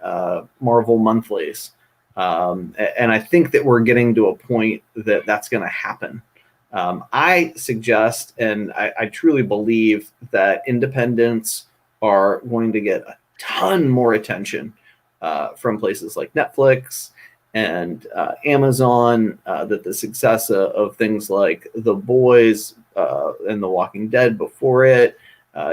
Marvel monthlies. And I think that we're getting to a point that that's going to happen. I suggest, and I truly believe that independents are going to get a ton more attention from places like Netflix and Amazon, that the success of things like The Boys and The Walking Dead before it,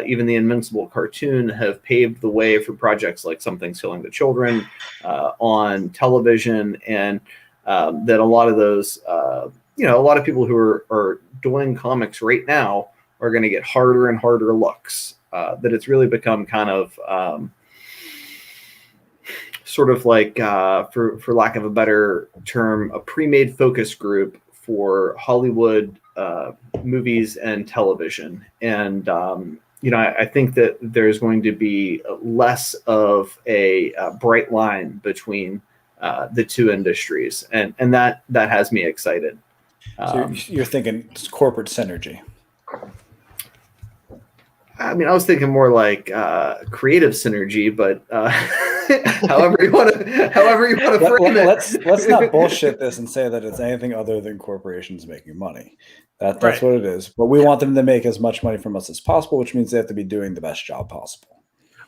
even the Invincible cartoon, have paved the way for projects like Something's Killing the Children on television, and that a lot of those, a lot of people who are doing comics right now are going to get harder and harder looks. That it's really become kind of sort of like, for lack of a better term, a pre-made focus group for Hollywood movies and television. And, I think that there's going to be less of a bright line between the two industries. And that has me excited. So you're thinking corporate synergy. I mean, I was thinking more like creative synergy, but however you want to frame it. Let's not bullshit this and say that it's anything other than corporations making money. That's right. What it is. But we want them to make as much money from us as possible, which means they have to be doing the best job possible.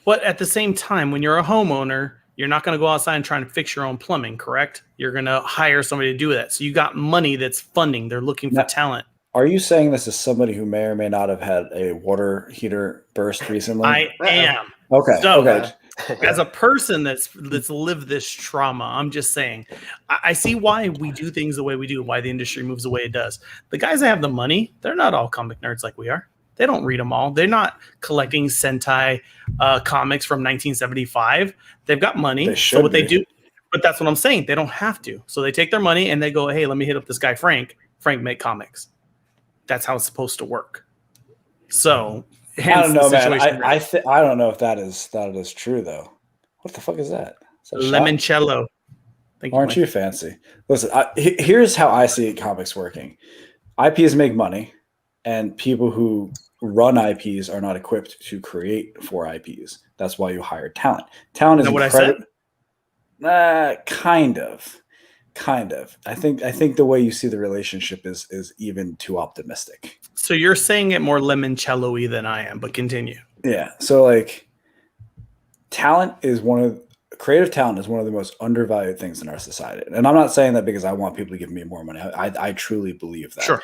But at the same time, when you're a homeowner, you're not going to go outside and try to fix your own plumbing, correct? You're going to hire somebody to do that. So you got money that's funding. They're looking for talent. Are you saying this as somebody who may or may not have had a water heater burst recently? I am. Okay. So, okay. As a person that's lived this trauma, I'm just saying, I see why we do things the way we do, why the industry moves the way it does. The guys that have the money, they're not all comic nerds like we are. They don't read them all. They're not collecting Sentai comics from 1975. They've got money. So what they do, but that's what I'm saying. They don't have to. So they take their money and they go, hey, let me hit up this guy, Frank. Frank, make comics. That's how it's supposed to work. So I don't know, man. I don't know if that is true though. What the fuck is that? Limoncello. Aren't you fancy? Listen, here's how I see comics working. IPs make money, and people who run IPs are not equipped to create for IPs. That's why you hire talent. Talent is what I said? Kind of. I think the way you see the relationship is even too optimistic. So you're saying it more limoncello-y than I am, but continue. Yeah. So like creative talent is one of the most undervalued things in our society. And I'm not saying that because I want people to give me more money. I truly believe that. Sure.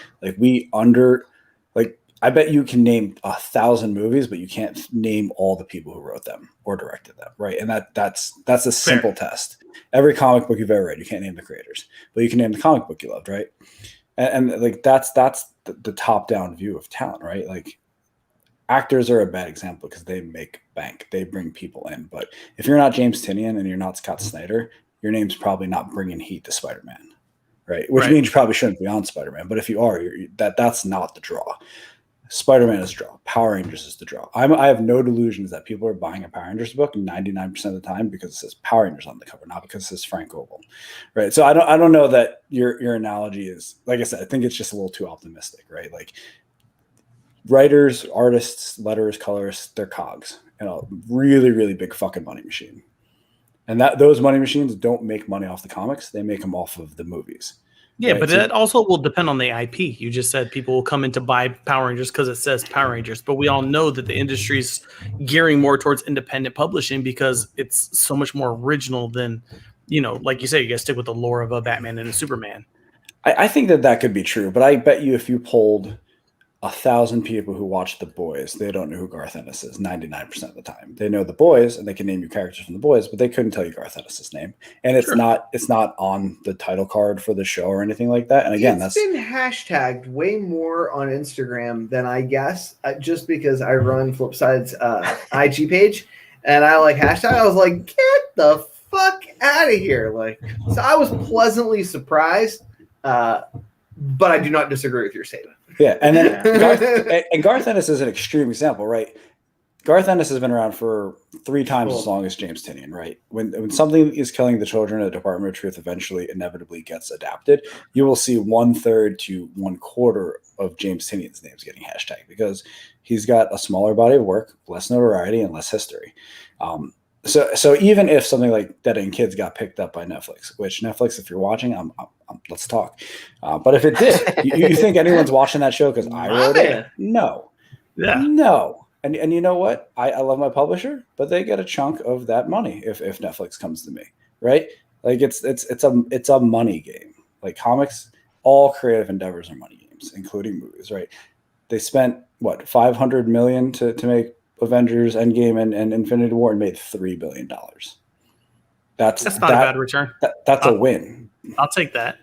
Like I bet you can name 1,000 movies, but you can't name all the people who wrote them or directed them, right? And that's a simple test. Every comic book you've ever read, you can't name the creators, but you can name the comic book you loved, right? And like that's the top-down view of talent, right? Like actors are a bad example because they make bank, they bring people in. But if you're not James Tynion and you're not Scott Snyder, your name's probably not bringing heat to Spider-Man, right? Which means you probably shouldn't be on Spider-Man. But if you are, that's not the draw. Spider-Man is the draw. Power Rangers is the draw. I have no delusions that people are buying a Power Rangers book 99% of the time because it says Power Rangers on the cover, not because it says Frank Gogol, right? So I don't know that your analogy is, like I said, I think it's just a little too optimistic, right? Like writers, artists, letters, colorists, they're cogs in a really, really big fucking money machine. And those money machines don't make money off the comics. They make them off of the movies. Yeah, right? but that also will depend on the IP. You just said people will come in to buy Power Rangers because it says Power Rangers, but we all know that the industry's gearing more towards independent publishing because it's so much more original than, like you say, you guys stick with the lore of a Batman and a Superman. I think that could be true, but I bet you if you polled 1,000 people who watch The Boys, they don't know who Garth Ennis is 99% of the time. They know The Boys and they can name you characters from The Boys, but they couldn't tell you Garth Ennis's name. And it's not on the title card for the show or anything like that. And again, it's been hashtagged way more on Instagram than I guess, just because I run Flipside's IG page and I like hashtag. I was like, get the fuck out of here. Like, so I was pleasantly surprised, but I do not disagree with your statement. Yeah, and then Garth Ennis is an extreme example, right? Garth Ennis has been around for 3 times as long as James Tynion, right? When something is killing the children, the Department of Truth eventually inevitably gets adapted. You will see 1/3 to 1/4 of James Tynion's names getting hashtagged because he's got a smaller body of work, less notoriety, and less history. So even if something like Dead End Kids got picked up by Netflix, which Netflix, if you're watching, let's talk. But if it did, you think anyone's watching that show because I wrote it? No. Yeah. No. And you know what? I love my publisher, but they get a chunk of that money if Netflix comes to me, right? Like it's a money game. Like comics, all creative endeavors are money games, including movies, right? They spent what $500 million to make Avengers Endgame and Infinity War and made $3 billion. That's not a bad return. That's a win. I'll take that.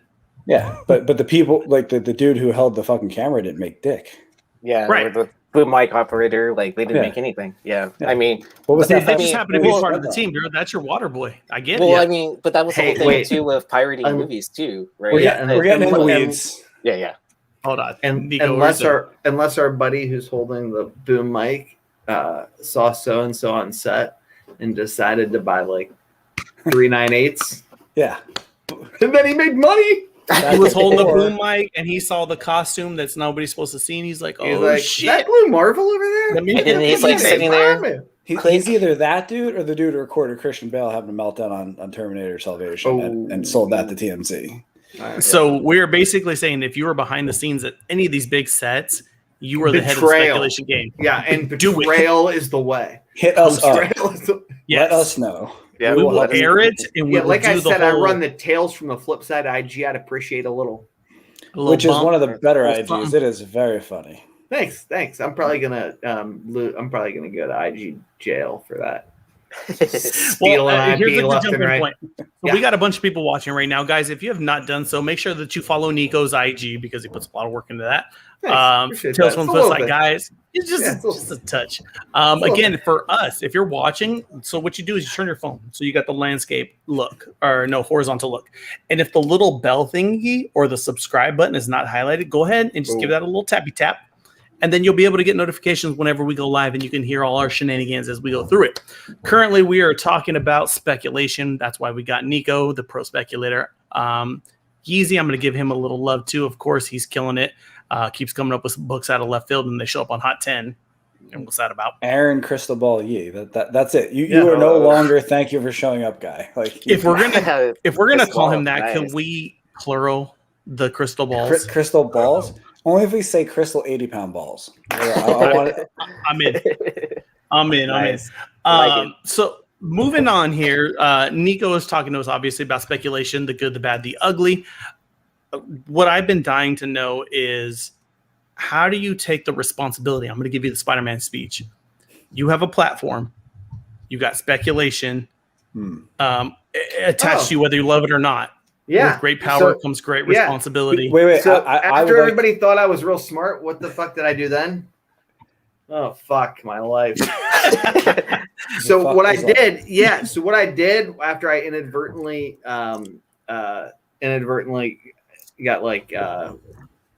Yeah, but the people like the dude who held the fucking camera didn't make dick. Yeah, right. Or the boom mic operator, like they didn't make anything. Yeah. I mean, what was they that? just happened to be part of the team, girl. That's your water boy. I get it. Well, I mean, but that was the whole thing too with pirating movies too, right? We're getting in the weeds. Yeah. Hold on. And Niko, unless our buddy who's holding the boom mic saw so and so on set and decided to buy like 398s. Yeah. And then he made money. He was holding the boom mic and he saw the costume that's nobody's supposed to see, and he's like, "Oh shit, that Blue Marvel over there!" And then he's like sitting there. He's either that dude or the dude who recorded Christian Bale having a meltdown on Terminator Salvation and sold that to TMZ. So we're basically saying if you were behind the scenes at any of these big sets, you were the head of the speculation game. Yeah, and betrayal is the way. Hit us up. Yes. Let us know. Yeah, we will air it, and we will like do I said, the whole... I run the Tales from the Flipside IG. I'd appreciate a little. which is one of the better little IGs. something. It is very funny. Thanks. I'm probably gonna go to IG jail for that. Stealing here's IP the left and jumping right. point. So we got a bunch of people watching right now, guys. If you have not done so, make sure that you follow Niko's IG because he puts a lot of work into that. Appreciate Tales that. from It's a little Flipside, bit. guys. It's just, Yeah, it's a just a touch. little Again, for us, if you're watching, so what you do is you turn your phone, so you got the landscape look, or no, horizontal look. And if the little bell thingy or the subscribe button is not highlighted, go ahead and just give that a little tappy tap. And then you'll be able to get notifications whenever we go live, and you can hear all our shenanigans as we go through it. Currently, we are talking about speculation. That's why we got Niko, the pro speculator. Yeezy, I'm going to give him a little love too. Of course, he's killing it. Keeps coming up with some books out of left field, and they show up on Hot 10. And what's that about? Aaron Crystal Ball Yee. That's it. You are no longer thank you for showing up, guy. Like if we're gonna call him that, nice. can we plural the crystal balls? Crystal balls. Only if we say crystal 80-pound balls. I want it. I'm in. Nice. Like it. So moving on here, Niko is talking to us obviously about speculation, the good, the bad, the ugly. What I've been dying to know is, how do you take the responsibility? I'm going to give you the Spider-Man speech. You have a platform. You got speculation attached to you, whether you love it or not. Yeah. With great power comes great responsibility. Wait. So I after would everybody thought I was real smart, what the fuck did I do then? Oh fuck my life. So what I did after I inadvertently got like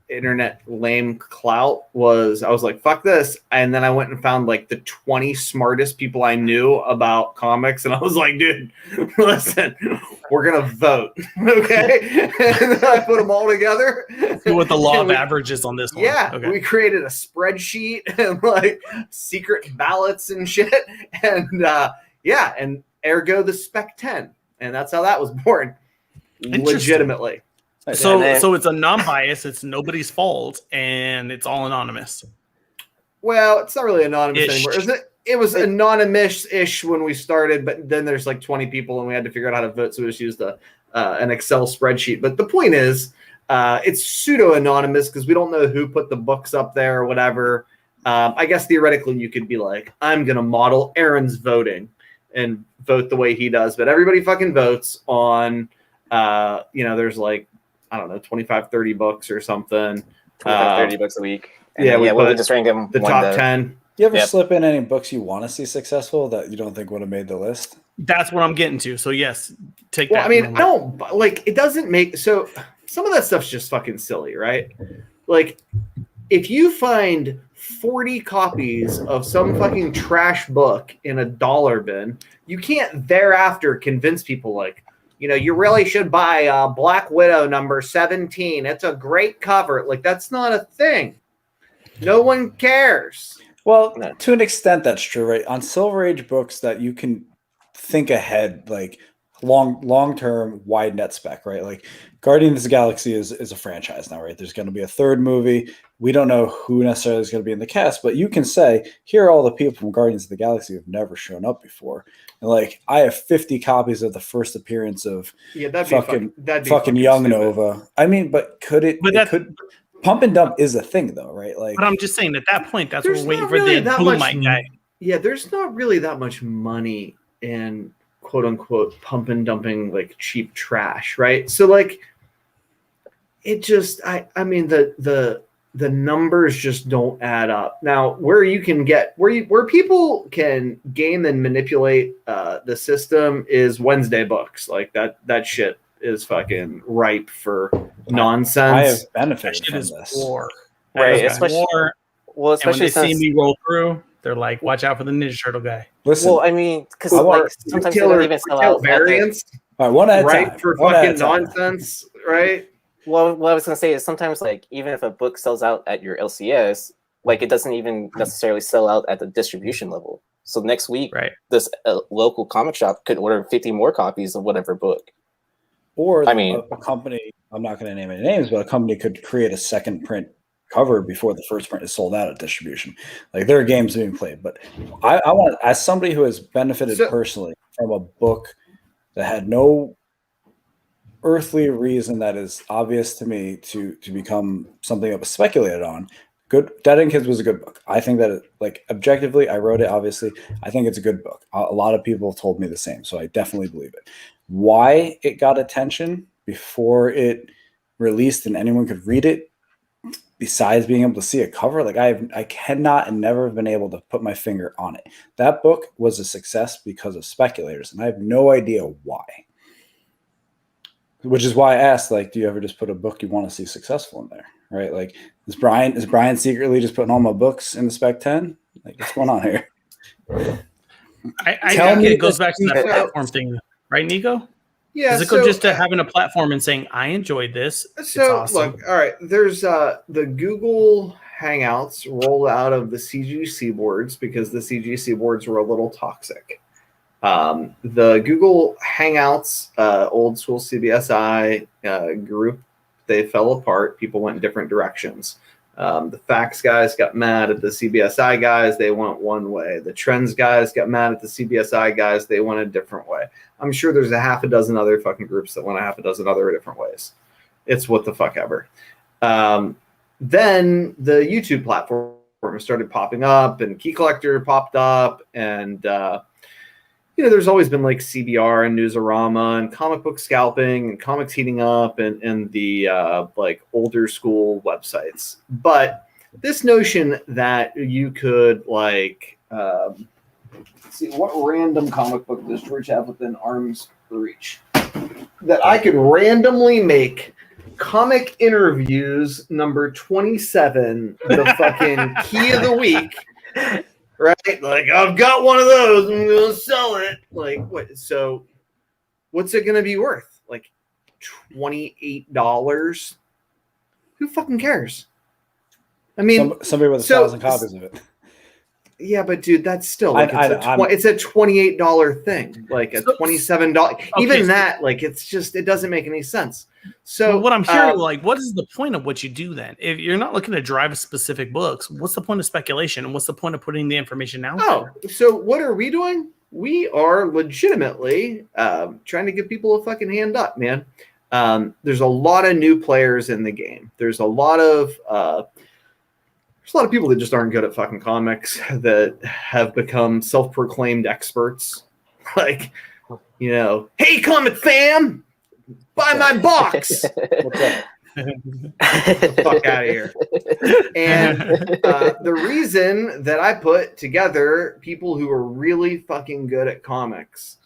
internet lame clout was, I was like, fuck this. And then I went and found like the 20 smartest people I knew about comics. And I was like, dude, listen, we're going to vote. Okay. And then I put them all together. See what the law of averages on this one. Yeah. Okay. We created a spreadsheet and like secret ballots and shit. And and ergo the Spec 10. And that's how that was born. Legitimately. So it's a non-bias, it's nobody's fault, and it's all anonymous. Well, it's not really anonymous anymore, isn't it? It was anonymous-ish when we started, but then there's like 20 people, and we had to figure out how to vote, so we just used an Excel spreadsheet. But the point is, it's pseudo-anonymous because we don't know who put the books up there or whatever. I guess theoretically you could be like, I'm going to model Aaron's voting and vote the way he does, but everybody fucking votes on, there's like, I don't know, 25, 30 books or something. 25, 30 books a week. And we just rank them the top 10. You ever slip in any books you want to see successful that you don't think would have made the list? That's what I'm getting to. So yes, take that. Well, I mean, it doesn't make, so some of that stuff's just fucking silly, right? Like, if you find 40 copies of some fucking trash book in a dollar bin, you can't thereafter convince people like, you really should buy Black Widow number 17. It's a great cover. Like, that's not a thing. No one cares. Well, to an extent, that's true, right? On Silver Age books that you can think ahead, like long-term, wide net spec, right? Like Guardians of the Galaxy is a franchise now, right? There's going to be a third movie. We don't know who necessarily is going to be in the cast, but you can say, here are all the people from Guardians of the Galaxy who've never shown up before. And like, I have 50 copies of the first appearance of fucking young stupid. Nova. I mean, but could it? But it could. Pump and dump is a thing, though, right? Like, but I'm just saying at that point, that's what we're waiting for really the Boomite guy. Yeah, there's not really that much money in quote unquote pump and dumping like cheap trash, right? So like, it just, I mean, the numbers just don't add up. Now, where people can game and manipulate the system is Wednesday books. Like that shit is fucking ripe for nonsense. I have benefited from this. War. Right, Especially especially when they see since me roll through, they're like, watch out for the Ninja Turtle guy. Listen, well, I mean, because like sometimes they don't even sell out variants. All right, one at a time. For fucking nonsense, right? Well, what I was gonna say is sometimes like even if a book sells out at your LCS, like it doesn't even necessarily sell out at the distribution level. So next week, this local comic shop could order 50 more copies of whatever book. Or a company, I'm not going to name any names, but a company could create a second print cover before the first print is sold out at distribution. Like, there are games being played, but I want, as somebody who has benefited personally from a book that had no earthly reason that is obvious to me to become something that was speculated on. Good. Dead End Kids was a good book. I think that, like, objectively, I wrote it, obviously. I think it's a good book. A lot of people told me the same, so I definitely believe it. Why it got attention before it released and anyone could read it, besides being able to see a cover, like, I cannot and never have been able to put my finger on it. That book was a success because of speculators, and I have no idea why. Which is why I asked, like, do you ever just put a book you want to see successful in there, right? Like, is Brian secretly just putting all my books in the Spec 10? Like, what's going on here? I think it goes back to that platform thing, right, Niko? Yeah. Does it go just to having a platform and saying, I enjoyed this? It's awesome. Look, all right, there's the Google Hangouts roll out of the CGC boards because the CGC boards were a little toxic. The Google Hangouts, old school CBSI group, they fell apart. People went in different directions. The Facts guys got mad at the CBSI guys. They went one way. The Trends guys got mad at the CBSI guys. They went a different way. I'm sure there's a half a dozen other fucking groups that went a half a dozen other different ways. It's what the fuck ever. Then the YouTube platform started popping up, and Key Collector popped up, and there's always been like CBR and Newsarama and comic book scalping and comics heating up and the like older school websites. But this notion that you could like see what random comic book does George have within arm's reach, that I could randomly make comic interviews number 27 the fucking key of the week. Right? Like, I've got one of those. I'm going to sell it. Like, what? So what's it going to be worth? Like $28? Who fucking cares? I mean, somebody with 1,000 copies of it. Yeah, but dude, that's still like it's a $28 thing, like a $27. Okay, even that, like, it's just, it doesn't make any sense. So what I'm hearing, like, what is the point of what you do then? If you're not looking to drive specific books, what's the point of speculation, and what's the point of putting the information out there? So what are we doing? We are legitimately trying to give people a fucking hand up, man. There's a lot of new players in the game. There's a lot of people that just aren't good at fucking comics that have become self-proclaimed experts. Like, hey, comic fam, buy my box. Get the fuck out of here. And the reason that I put together people who are really fucking good at comics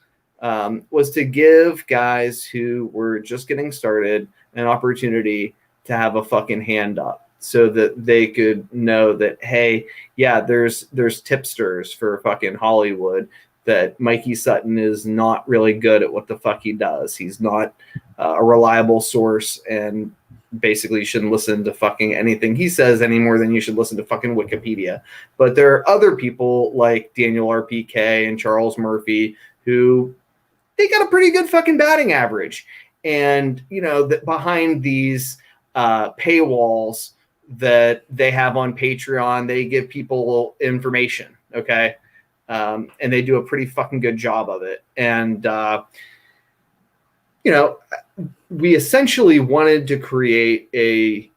was to give guys who were just getting started an opportunity to have a fucking hand up, so that they could know that, hey, yeah, there's tipsters for fucking Hollywood, that Mikey Sutton is not really good at what the fuck he does. He's not a reliable source, and basically you shouldn't listen to fucking anything he says any more than you should listen to fucking Wikipedia. But there are other people like Daniel RPK and Charles Murphy who, they got a pretty good fucking batting average. And, that behind these paywalls that they have on Patreon, they give people information, okay? And they do a pretty fucking good job of it. And, we essentially wanted to create a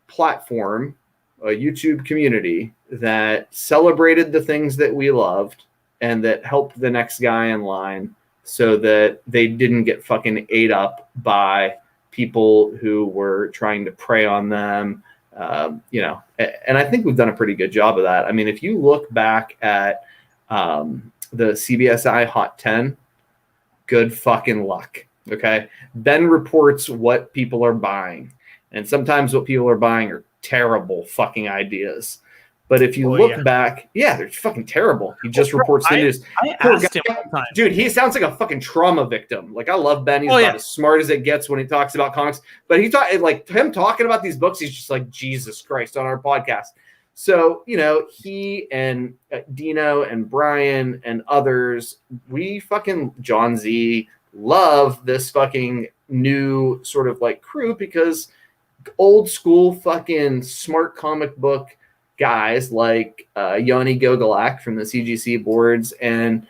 platform, a YouTube community that celebrated the things that we loved and that helped the next guy in line, so that they didn't get fucking ate up by people who were trying to prey on them. And I think we've done a pretty good job of that. I mean, if you look back at the CBSI Hot 10, good fucking luck. Okay. Ben reports what people are buying, and sometimes what people are buying are terrible fucking ideas. But if you look back, they're fucking terrible. He just reports the news. I asked him one time. Dude, he sounds like a fucking trauma victim. Like, I love Ben. He's about as smart as it gets when he talks about comics. But him talking about these books, he's just like, Jesus Christ, on our podcast. So, he and Dino and Brian and others, we fucking, John Z, love this fucking new sort of like crew, because old school fucking smart comic book guys like Yanni Gogolak from the CGC boards, and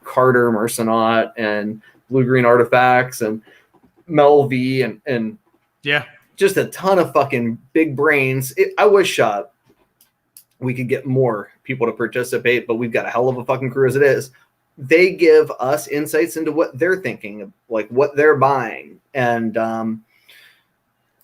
Carter Mercenot and Blue Green Artifacts, and Mel V and Yeah. just a ton of fucking big brains. I wish we could get more people to participate, but we've got a hell of a fucking crew as it is. They give us insights into what they're thinking, like what they're buying. And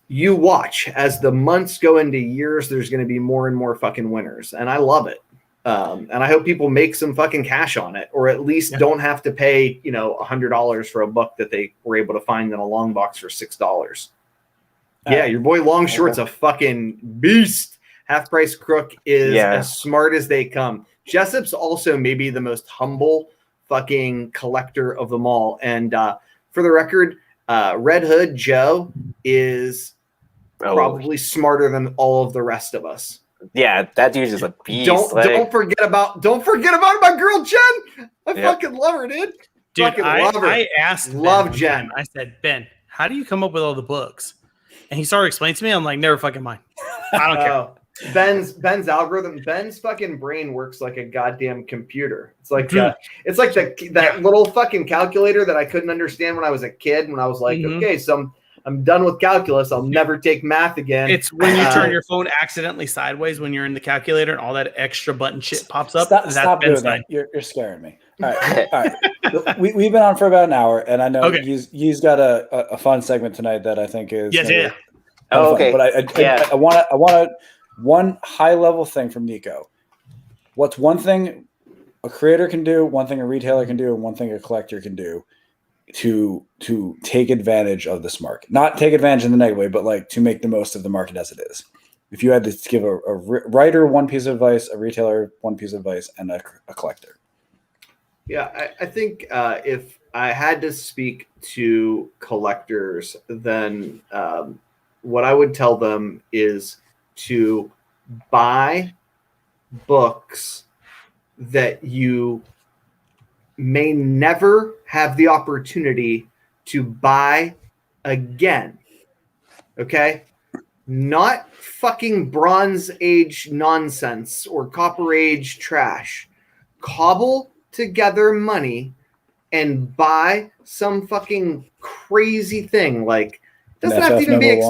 you watch as the months go into years, there's going to be more and more fucking winners. And I love it. And I hope people make some fucking cash on it, or at least don't have to pay, $100 for a book that they were able to find in a long box for $6. Yeah, your boy Longshort's a fucking beast. Half Price Crook is as smart as they come. Jessup's also maybe the most humble fucking collector of them all. And for the record, Red Hood Joe is probably smarter than all of the rest of us. Yeah, that dude is a beast. Don't forget about my girl Jen. I fucking love her, dude. Dude, love her. I asked Jen. I said, Ben, how do you come up with all the books? And he started explaining to me. I'm like, never fucking mind. I don't care. Ben's algorithm. Ben's fucking brain works like a goddamn computer. It's like that little fucking calculator that I couldn't understand when I was a kid. When I was like, okay, so I'm done with calculus. I'll never take math again. It's when you turn your phone accidentally sideways when you're in the calculator and all that extra button shit pops up. Stop doing that. You're scaring me. All right. We've been on for about an hour, and I know you've got a fun segment tonight that I think is okay. But I want one high level thing from Niko. What's one thing a creator can do, one thing a retailer can do, and one thing a collector can do to take advantage of this market? Not take advantage in the negative way, but like to make the most of the market as it is. If you had to give a writer one piece of advice, a retailer one piece of advice, and a collector. Yeah, I think if I had to speak to collectors, then what I would tell them is to buy books that you may never have the opportunity to buy again. Okay? Not fucking Bronze Age nonsense or Copper Age trash. Cobble together money and buy some fucking crazy thing. Like, doesn't have to even be,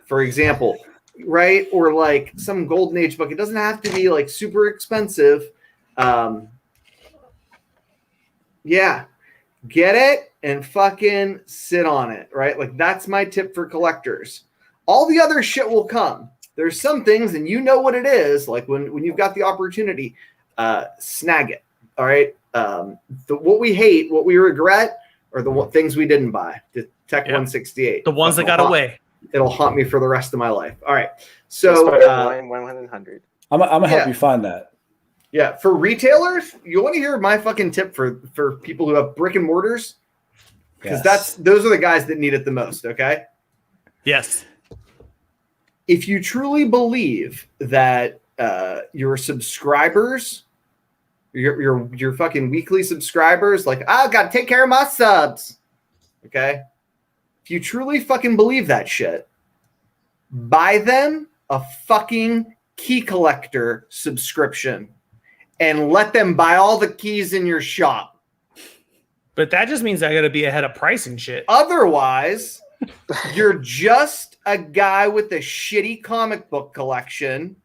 for example, right? Or like some Golden Age book. It doesn't have to be like super expensive. Yeah, get it and fucking sit on it, right? Like that's my tip for collectors. All the other shit will come. There's some things, and you know what it is. Like when you've got the opportunity, snag it. All right. What we hate, what we regret, are the things we didn't buy. The Tech 168. The ones that got away. It'll haunt me for the rest of my life. All right. So 100. I'm gonna help you find that. Yeah, for retailers, you want to hear my fucking tip for people who have brick and mortars? Because those are the guys that need it the most, okay? Yes. If you truly believe that your subscribers, your fucking weekly subscribers, like, I gotta take care of my subs, okay? If you truly fucking believe that shit, buy them a fucking key collector subscription and let them buy all the keys in your shop. But that just means I got to be ahead of price and shit. Otherwise, you're just a guy with a shitty comic book collection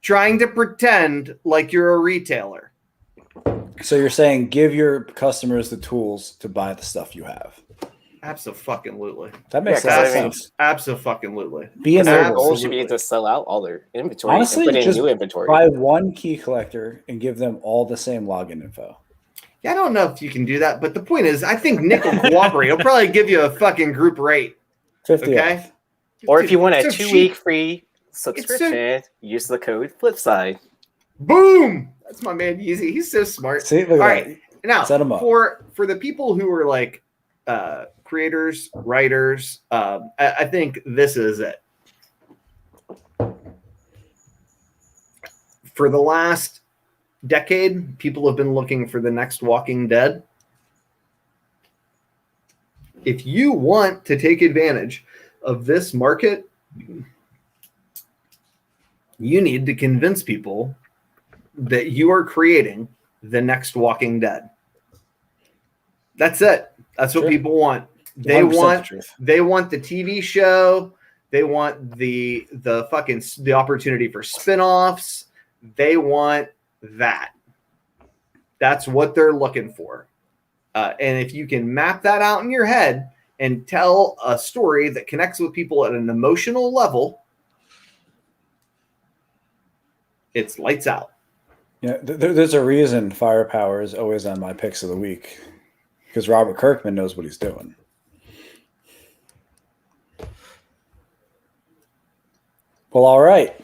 trying to pretend like you're a retailer. So you're saying give your customers the tools to buy the stuff you have. Absolutely. That makes sense. Absolutely. Their goal should be to sell out all their inventory. Honestly, and put in just new inventory. Buy one key collector and give them all the same login info. Yeah, I don't know if you can do that, but the point is, I think Nick will cooperate. He'll probably give you a fucking group rate. 50 okay? off. Or if you want a so 2-week free subscription, use the code Flipside. Boom! That's my man Yeezy. He's so smart. See, look at all that. right, now Set him up. for the people who are like creators, writers, I think this is it. For the last decade, people have been looking for the next Walking Dead. If you want to take advantage of this market, you need to convince people that you are creating the next Walking Dead. That's it. That's what people want. They 100% want the truth. they want the TV show. They want the opportunity for spinoffs. They want that. That's what they're looking for. And if you can map that out in your head and tell a story that connects with people at an emotional level, it's lights out. Yeah, there's a reason Firepower is always on my picks of the week, because Robert Kirkman knows what he's doing. Well, all right.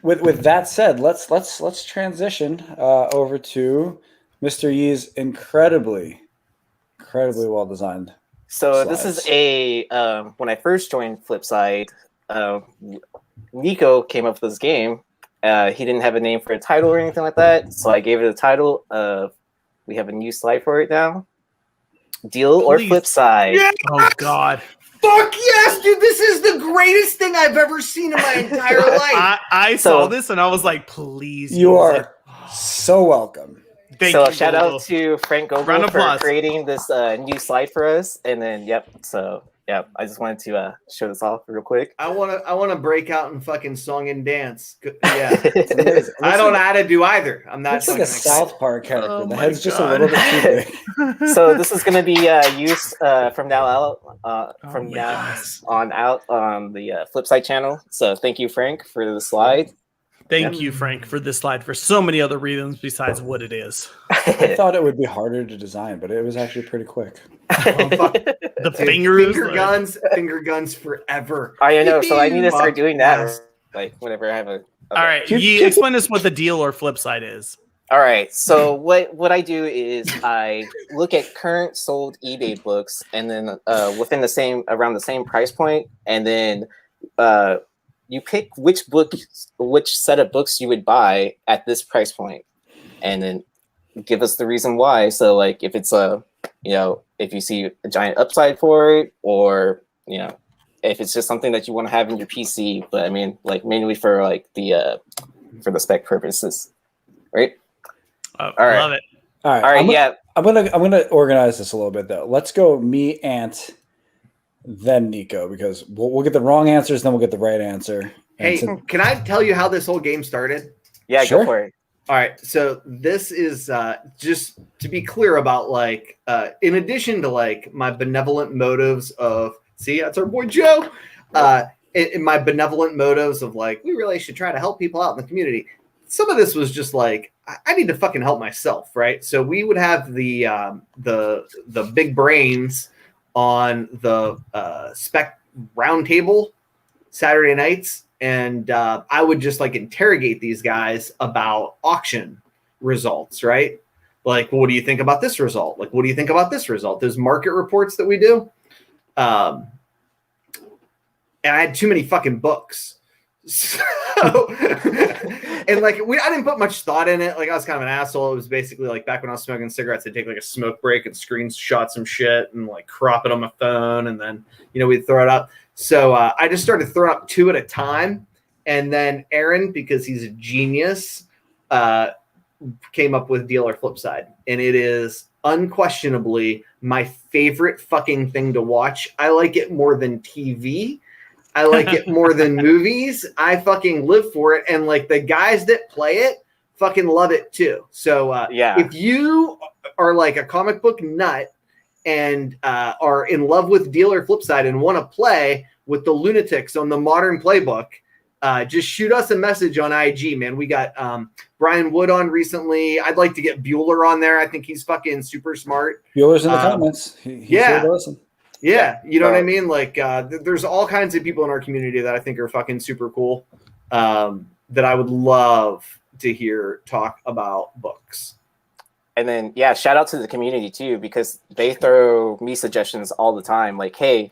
With that said, let's transition over to Mr. Yee's incredibly well designed. So this is when I first joined Flipside, Niko came up with this game. He didn't have a name for a title or anything like that, so I gave it a title of. We have a new slide for it now. Deal or Flipside. Yes! Oh God. Fuck yes, dude! This is the greatest thing I've ever seen in my entire life. I saw this and I was like, please. You are so welcome. Thank so you, shout Gogol. out to Frank Round Gogol of for applause. creating this new slide for us. And then, I just wanted to show this off real quick. I wanna break out and fucking song and dance. Yeah, I don't know how to do either. I'm not. That's like a South Park character. Oh The my head's just a God. little bit too big. So this is going to be used from now out, Oh my God. on out on the Flipside channel. So thank you, Frank, for the slide. Thank you, Frank, for this slide for so many other reasons besides what it is. I thought it would be harder to design, but it was actually pretty quick. The Dude, fingers. finger guns forever. I know, so I need to start doing that. Yes. Like whenever I have a. All right, Yee, explain us what the deal or flip side is. All right. So what I do is I look at current sold eBay books, and then within around the same price point, and then you pick which set of books you would buy at this price point, and then give us the reason why. So like if it's if you see a giant upside for it, or if it's just something that you want to have in your PC, but I mean like mainly for like the spec purposes, right? All right. Love it. All right. I'm gonna organize this a little bit though. Let's go me, Ant, then Niko, because we'll get the wrong answers, then we'll get the right answer. Hey, can I tell you how this whole game started? Yeah, Sure. Go for it. All right, so this is just to be clear about like, in addition to like my benevolent motives of, see, that's our boy Joe, in my benevolent motives of like, we really should try to help people out in the community. Some of this was just like, I need to fucking help myself, right? So we would have the big brains on the spec roundtable Saturday nights, and I would just like interrogate these guys about auction results, right? Like, well, what do you think about this result? Like, what do you think about this result? Those market reports that we do. And I had too many fucking books. So, and like I didn't put much thought in it. Like I was kind of an asshole. It was basically like back when I was smoking cigarettes, I'd take like a smoke break and screenshot some shit and like crop it on my phone, and then we'd throw it up. So I just started throwing up 2 at a time, and then Aaron, because he's a genius, came up with Deal or Flipside, and it is unquestionably my favorite fucking thing to watch. I like it more than TV. I like it more than movies. I fucking live for it. And like the guys that play it fucking love it too. So if you are like a comic book nut and are in love with Deal or Flipside and want to play with the lunatics on the modern playbook, just shoot us a message on IG, man. We got Brian Wood on recently. I'd like to get Bueller on there. I think he's fucking super smart. Bueller's in the comments. He sure does. Yeah, you know what I mean? Like, there's all kinds of people in our community that I think are fucking super cool, that I would love to hear talk about books. And then, shout out to the community too, because they throw me suggestions all the time. Like, hey,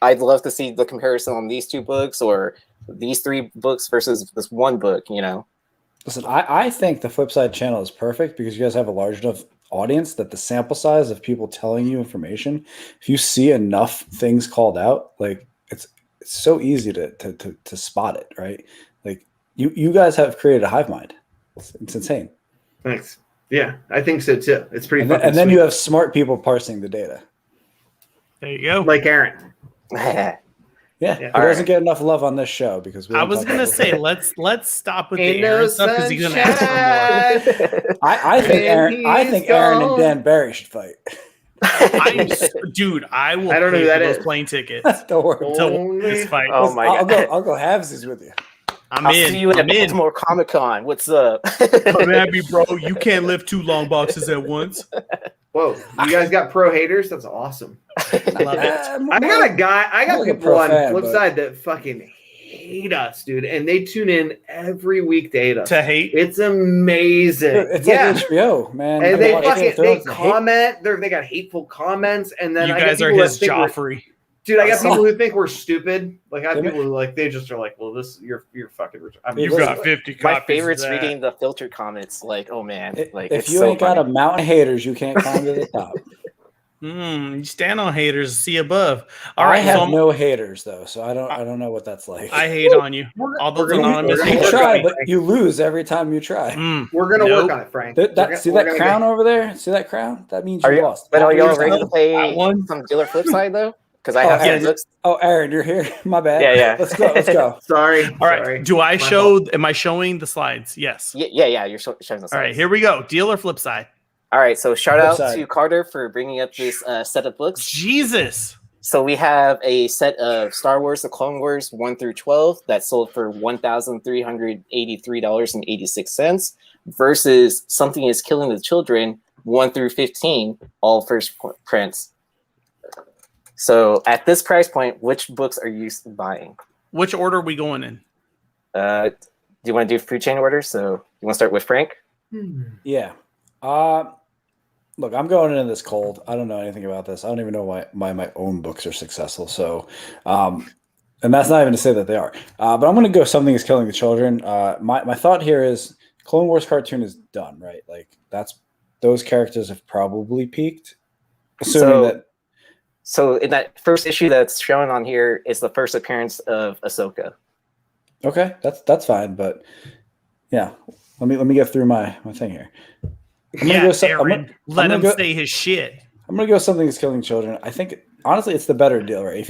I'd love to see the comparison on these 2 books or these 3 books versus this one book, Listen, I think the Flipside channel is perfect because you guys have a large enough audience that the sample size of people telling you information, if you see enough things called out, like it's so easy to spot it, right? Like you guys have created a hive mind. It's insane. Thanks. Yeah, I think so too. It's pretty And fucking then, sweet. you have smart people parsing the data. There you go. Like Aaron. Yeah, Yeah. he All doesn't right. get enough love on this show because we I don't was talk gonna about say books. let's stop with Ain't the Aaron no stuff because he's gonna ask for more. sunshine. I think And Aaron. he's Aaron and gone. Dan Barry should fight. Dude, I will I don't know pay who that for those is. plane tickets Don't worry. to watch Only- this fight. Oh my I'll god. go halvesies with you. I'm I'll in. see you at I'm in. Baltimore Comic Con. What's up? Come at me, bro. You can't lift 2 long boxes at once. Whoa, you guys got pro haters? That's awesome. I love it. I got I'm a people pro on fan, Flipside that fucking hate us, dude, and they tune in every week to hate us. To hate. It's amazing. It's yeah. like HBO, man. And they watch fucking Game of they Thrones and hate- comment. They got hateful comments, and then You I guys got are people his that think we're- Joffrey. Dude, I got people who think we're stupid. Like I have They people who like they just are like, well, this you're fucking. I mean, You've You've got got 50 copies. My of favorite's that. reading the filtered comments. Like, oh man, like if it's you so ain't got funny. a mountain of haters, you can't climb to the top. You stand on haters, see above. All I right, have so no haters though, so I don't know what that's like. I hate on you. All those We're gonna- anonymous we're you gonna haters. work try, on but you lose every time you try. we're gonna Nope. work on it, Frank. See that crown over there? See that crown? That means you lost. But are y'all There's ready no- to play that one? some dealer Flipside though? Because I Oh, have some Aaron, books. Oh, Aaron, you're here. My bad. Yeah. Let's go. Sorry. All right. Sorry. Do I My show? Am I showing the slides? Yes. Yeah. You're showing the All right. slides. Here we go. Deal or flip side? All right. So shout out Flipside. to Carter for bringing up this set of books. Jesus. So we have a set of Star Wars: The Clone Wars 1 through 12 that sold for $1,383.86 versus Something Is Killing the Children 1 through 15, all first prints. So at this price point, which books are you buying? Which order are we going in? Do you want to do food chain orders? So you want to start with Frank? Yeah. Look, I'm going into this cold. I don't know anything about this. I don't even know why my own books are successful. So, and that's not even to say that they are. But I'm going to go Something Is Killing the Children. My thought here is Clone Wars cartoon is done, right? Like those characters have probably peaked. Assuming that. So in that first issue that's shown on here is the first appearance of Ahsoka. Okay, that's fine. But yeah, let me get through my thing here. Yeah, Aaron. Let him say his shit. I'm gonna go Something Is Killing Children. I think honestly, it's the better deal, right? If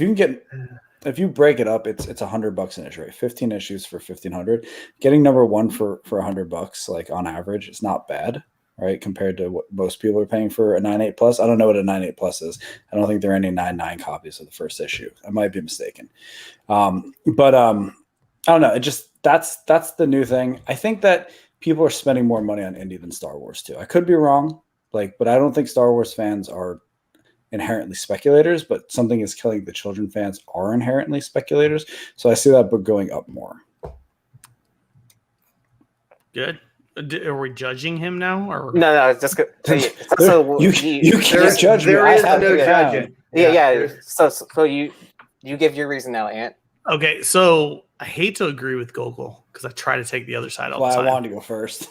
you break it up, it's $100 an issue, right? 15 issues for $1,500. Getting number one for $100, like on average, it's not bad, right? Compared to what most people are paying for a 9.8 plus. I don't know what a 9.8 plus is. I don't think there are any 9.9 copies of the first issue. I might be mistaken, but I don't know. It just that's the new thing. I think that people are spending more money on indie than Star Wars too. I could be wrong, but I don't think Star Wars fans are inherently speculators, but Something Is Killing the Children fans are inherently speculators. So I see that book going up more. Good. Are we judging him now? Or No, it's just good. So you can't judge me. There I is have no the crown. judging. Yeah. So you give your reason now, Ant. okay, so I hate to agree with Gogol because I try to take the other side all Well, the I time. wanted to go first.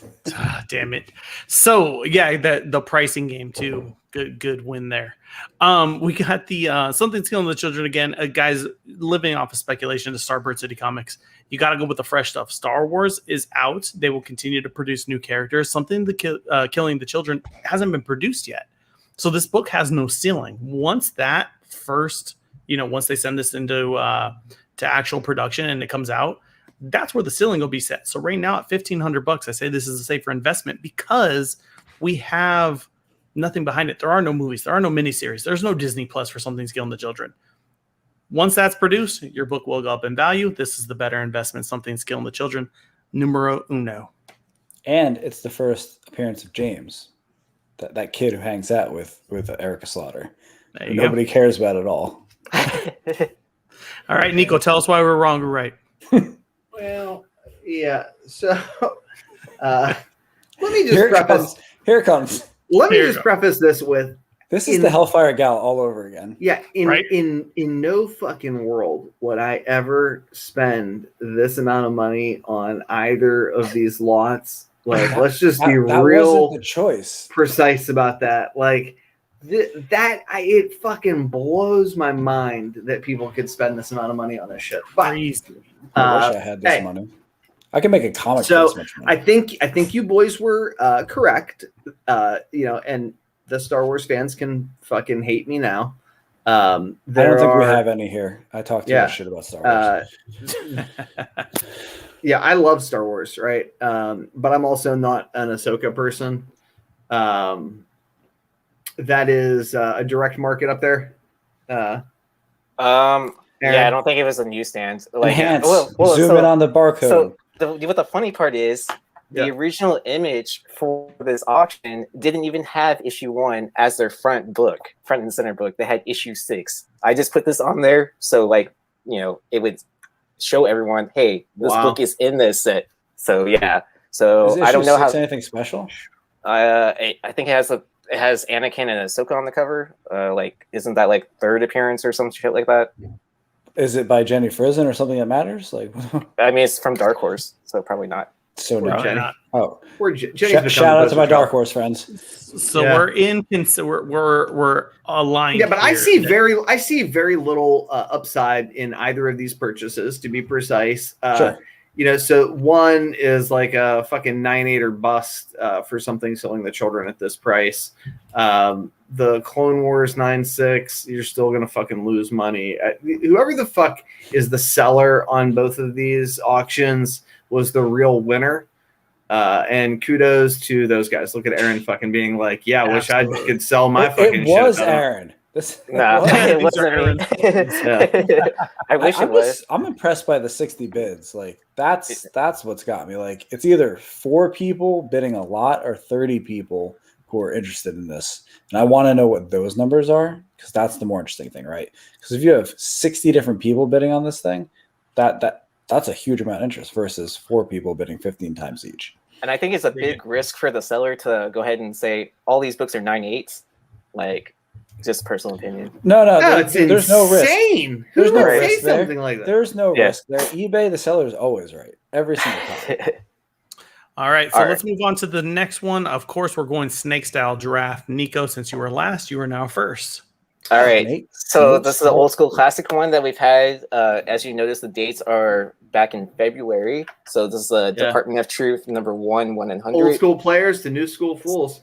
Damn it. So yeah, the pricing game too. Good win there. We got the Something's Killing the Children again. Guys, living off of speculation to Starbird City Comics. You got to go with the fresh stuff. Star Wars is out. They will continue to produce new characters. Killing the Children hasn't been produced yet. So this book has no ceiling. Once that first, once they send this into to actual production and it comes out, that's where the ceiling will be set. So right now at $1,500, I say this is a safer investment because we have nothing behind it. There are no movies. There are no miniseries. There's no Disney Plus for Something's Killing the Children. Once that's produced, your book will go up in value. This is the better investment. Something's Killing the Children, numero uno. And it's the first appearance of James, that kid who hangs out with Erica Slaughter. Nobody cares about at all. All right, Niko, tell us why we're wrong or right. Well, yeah. So let me just preface. Here it comes. Let me Here just preface this with This is the Hellfire Gal all over again. yeah. Right? In no fucking world would I ever spend this amount of money on either of these lots. Like, let's just be That real wasn't the choice. precise about that. Like it fucking blows my mind that people could spend this amount of money on this shit. But Crazy. I wish I had this hey, money. I can make a comic. So for this much money. I think you boys were correct. And the Star Wars fans can fucking hate me now. I don't think we have any here. I talk too much shit about Star Wars. Yeah, I love Star Wars, right? But I'm also not an Ahsoka person. That is a direct market up there. Yeah, I don't think it was a newsstand. Enhance. Zoom in on the barcode. So what the funny part is, the original image for this auction didn't even have issue 1 as their front and center book. They had issue 6. I just put this on there so it would show everyone, hey, this book is in this set. So yeah. So I don't know how anything special. I think it has Anakin and Ahsoka on the cover. Isn't that like 3rd appearance or some shit like that? Is it by Jenny Frison or something that matters? I mean, it's from Dark Horse, so probably not. So no. Jenny. Oh, Jenny's shout out to my Dark Horse friends. So we're aligned. Yeah, but I see very little upside in either of these purchases, to be precise. Sure. So one is like a fucking 9.8 or bust for something selling the children at this price. The Clone Wars 9.6, you're still gonna fucking lose money. Whoever the fuck is the seller on both of these auctions was the real winner. And kudos to those guys. Look at Aaron fucking being like, "Yeah, I wish I could sell my fucking shit." It was Aaron. No, it wasn't me. I wish it was. I'm impressed by the 60 bids. That's what's got me. It's either 4 people bidding a lot or 30 people who are interested in this. And I want to know what those numbers are, because that's the more interesting thing, right? Because if you have 60 different people bidding on this thing, that's a huge amount of interest versus 4 people bidding 15 times each. And I think it's a big risk for the seller to go ahead and say all these books are 9.8s. Just personal opinion. No, there's no risk. There's no risk there. Something like that. There's no risk there. eBay, the seller is always right every single time. All right, so let's move on to the next one. Of course, we're going snake style draft. Niko, since you were last, you are now first. All right. So this is an old school classic one that we've had. As you notice, the dates are back in February. So this is a Department of Truth number 1/100. Old school players to new school fools.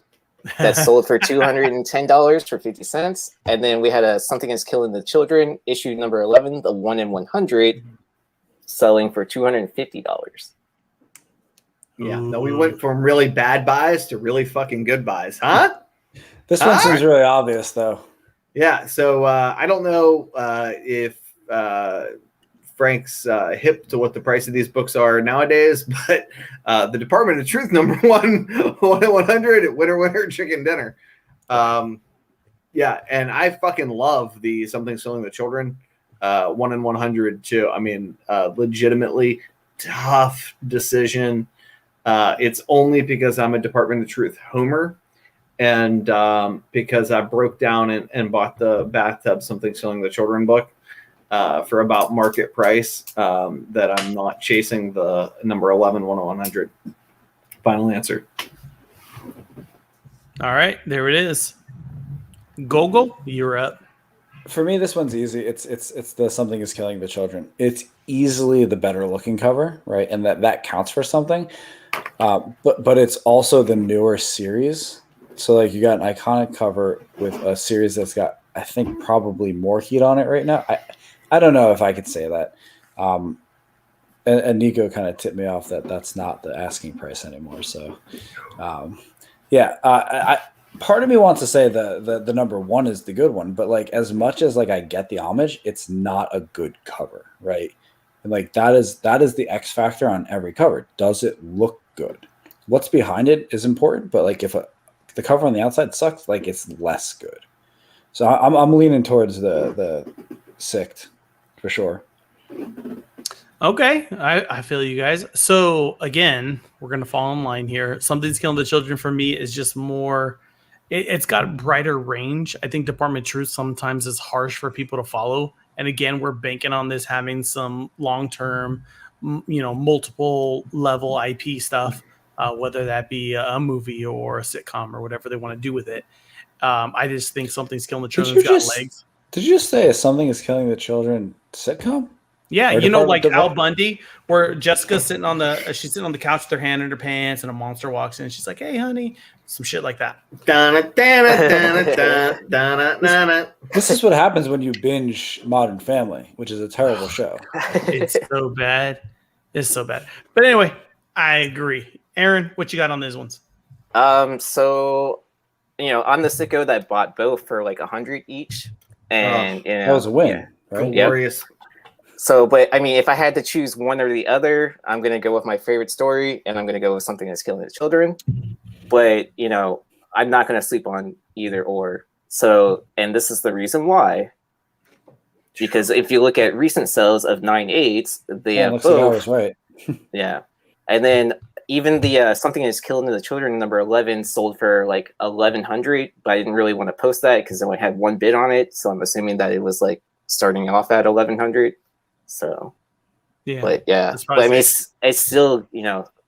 That's sold for $210 for 50 cents. And then we had a Something is Killing the Children, issue number 11, the 1/100, selling for $250. Yeah. No, we went from really bad buys to really fucking good buys, huh? This one seems really obvious, though. Yeah. So I don't know if Frank's hip to what the price of these books are nowadays, but the Department of Truth number 1/100 at Winter Chicken Dinner. Yeah, and I fucking love the Something Selling the Children 1/100 too. I mean, legitimately tough decision. It's only because I'm a Department of Truth homer, and because I broke down and bought the Bathtub Something Selling the Children book for about market price, that I'm not chasing the number 11 1/100. Final answer. All right, there it is. Gogol, you're up. For me, this one's easy. It's the Something is Killing the Children. It's easily the better looking cover, right? And that counts for something. But it's also the newer series. So you got an iconic cover with a series that's got, I think, probably more heat on it right now. I don't know if I could say that. And Niko kind of tipped me off that that's not the asking price anymore. So, part of me wants to say the number 1 is the good one, but as much as I get the homage, it's not a good cover, right? And that is the X factor on every cover. Does it look good? What's behind it is important, but if the cover on the outside sucks, it's less good. So I'm leaning towards the sicked for sure. Okay, I feel you guys. So again, we're gonna fall in line here. Something's Killing the Children for me is just more. It's got brighter range. I think Department of Truth sometimes is harsh for people to follow. And again, we're banking on this having some long-term, multiple level IP stuff, whether that be a movie or a sitcom or whatever they want to do with it. I just think Something's Killing the Children's got legs. Did you just say Something is Killing the Children sitcom? Yeah, Or you know, like Department- Al Bundy, where Jessica's sitting on she's sitting on the couch with her hand in her pants, and a monster walks in. And she's like, "Hey, honey," some shit like that. This is what happens when you binge Modern Family, which is a terrible show. It's so bad. It's so bad. But anyway, I agree. Aaron, what you got on these ones? So, I'm the sicko that bought both for like 100 each, and That was a win, yeah. right? Glorious. So, but I mean, if I had to choose one or the other, I'm gonna go with my favorite story, and I'm gonna go with something that's killing the children. But I'm not gonna sleep on either or. So, and this is the reason why. Because if you look at recent sales of 9/8, they have looks like I both. was right. Yeah, and then even the something that's killing the children number 11 sold for like 1,100, but I didn't really want to post that because I only had one bid on it, so I'm assuming that it was like starting off at 1,100. So, Yeah, but I mean, it's still